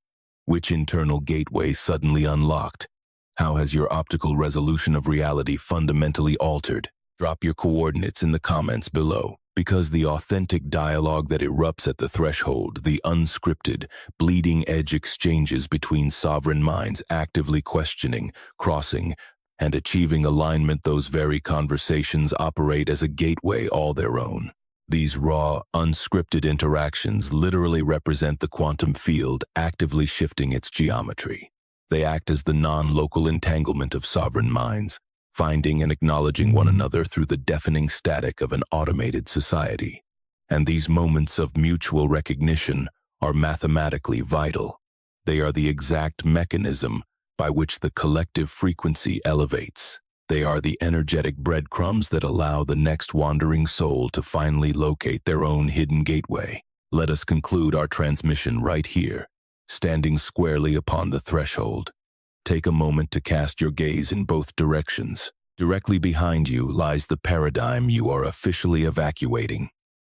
Which internal gateway suddenly unlocked? How has your optical resolution of reality fundamentally altered? Drop your coordinates in the comments below, because the authentic dialogue that erupts at the threshold, the unscripted, bleeding-edge exchanges between sovereign minds actively questioning, crossing, and achieving alignment, those very conversations operate as a gateway all their own. These raw, unscripted interactions literally represent the quantum field actively shifting its geometry. They act as the non-local entanglement of sovereign minds, finding and acknowledging one another through the deafening static of an automated society. And these moments of mutual recognition are mathematically vital. They are the exact mechanism by which the collective frequency elevates. They are the energetic breadcrumbs that allow the next wandering soul to finally locate their own hidden gateway. Let us conclude our transmission right here, standing squarely upon the threshold. Take a moment to cast your gaze in both directions. Directly behind you lies the paradigm you are officially evacuating.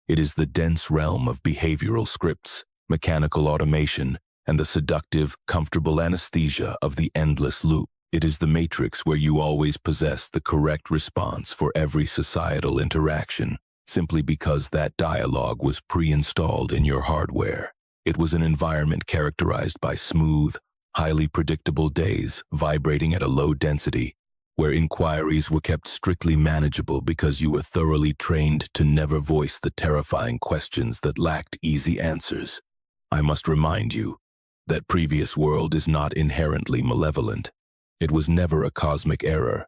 It is the dense realm of behavioral scripts, mechanical automation, and the seductive, comfortable anesthesia of the endless loop. It is the matrix where you always possess the correct response for every societal interaction, simply because that dialogue was pre-installed in your hardware. It was an environment characterized by smooth, highly predictable days vibrating at a low density, where inquiries were kept strictly manageable because you were thoroughly trained to never voice the terrifying questions that lacked easy answers. I must remind you that previous world is not inherently malevolent. It was never a cosmic error.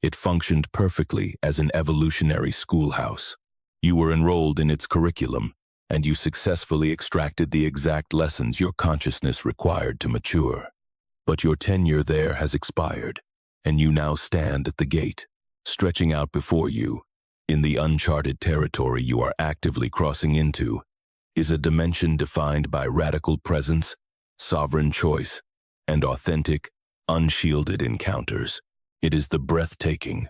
It functioned perfectly as an evolutionary schoolhouse. You were enrolled in its curriculum, and you successfully extracted the exact lessons your consciousness required to mature. But your tenure there has expired, and you now stand at the gate, stretching out before you. In the uncharted territory you are actively crossing into is a dimension defined by radical presence, sovereign choice, and authentic, unshielded encounters. It is the breathtaking,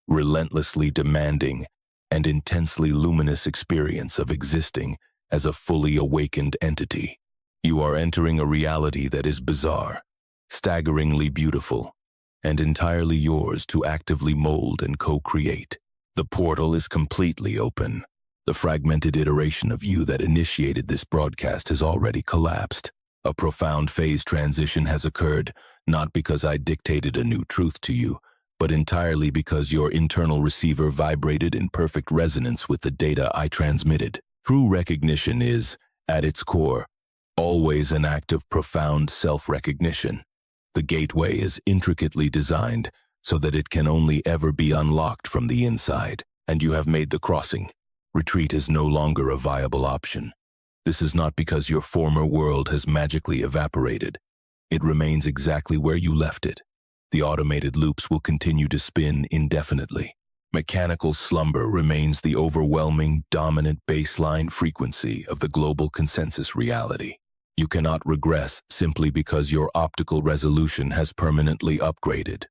relentlessly demanding, and intensely luminous experience of existing as a fully awakened entity. You are entering a reality that is bizarre, staggeringly beautiful, and entirely yours to actively mold and co-create. The portal is completely open. The fragmented iteration of you that initiated this broadcast has already collapsed. A profound phase transition has occurred, not because I dictated a new truth to you, but entirely because your internal receiver vibrated in perfect resonance with the data I transmitted. True recognition is, at its core, always an act of profound self-recognition. The gateway is intricately designed so that it can only ever be unlocked from the inside, and you have made the crossing. Retreat is no longer a viable option. This is not because your former world has magically evaporated. It remains exactly where you left it. The automated loops will continue to spin indefinitely. Mechanical slumber remains the overwhelming, dominant baseline frequency of the global consensus reality. You cannot regress simply because your optical resolution has permanently upgraded.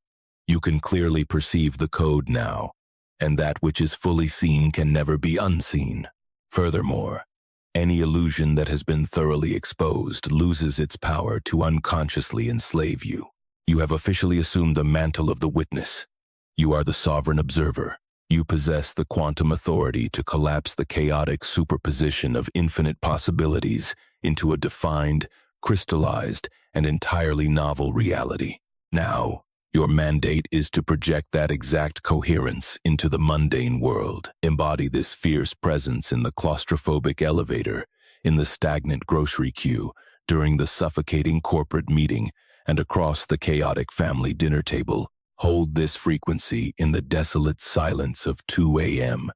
You can clearly perceive the code now, and that which is fully seen can never be unseen. Furthermore, any illusion that has been thoroughly exposed loses its power to unconsciously enslave you. You have officially assumed the mantle of the witness. You are the sovereign observer. You possess the quantum authority to collapse the chaotic superposition of infinite possibilities into a defined, crystallized, and entirely novel reality. Now, Your mandate is to project that exact coherence into the mundane world. Embody this fierce presence in the claustrophobic elevator, in the stagnant grocery queue, during the suffocating corporate meeting, and across the chaotic family dinner table. Hold this frequency in the desolate silence of 2 a.m.,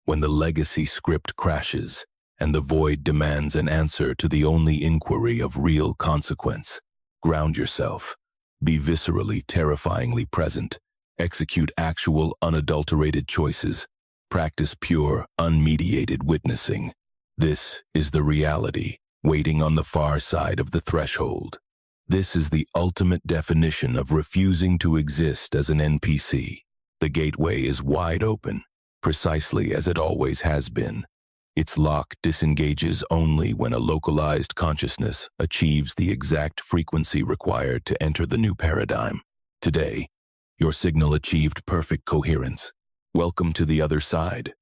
when the legacy script crashes and the void demands an answer to the only inquiry of real consequence. Ground yourself. Be viscerally, terrifyingly present. Execute actual, unadulterated choices. Practice pure, unmediated witnessing. This is the reality, waiting on the far side of the threshold. This is the ultimate definition of refusing to exist as an NPC. The gateway is wide open, precisely as it always has been. Its lock disengages only when a localized consciousness achieves the exact frequency required to enter the new paradigm. Today, your signal achieved perfect coherence. Welcome to the other side.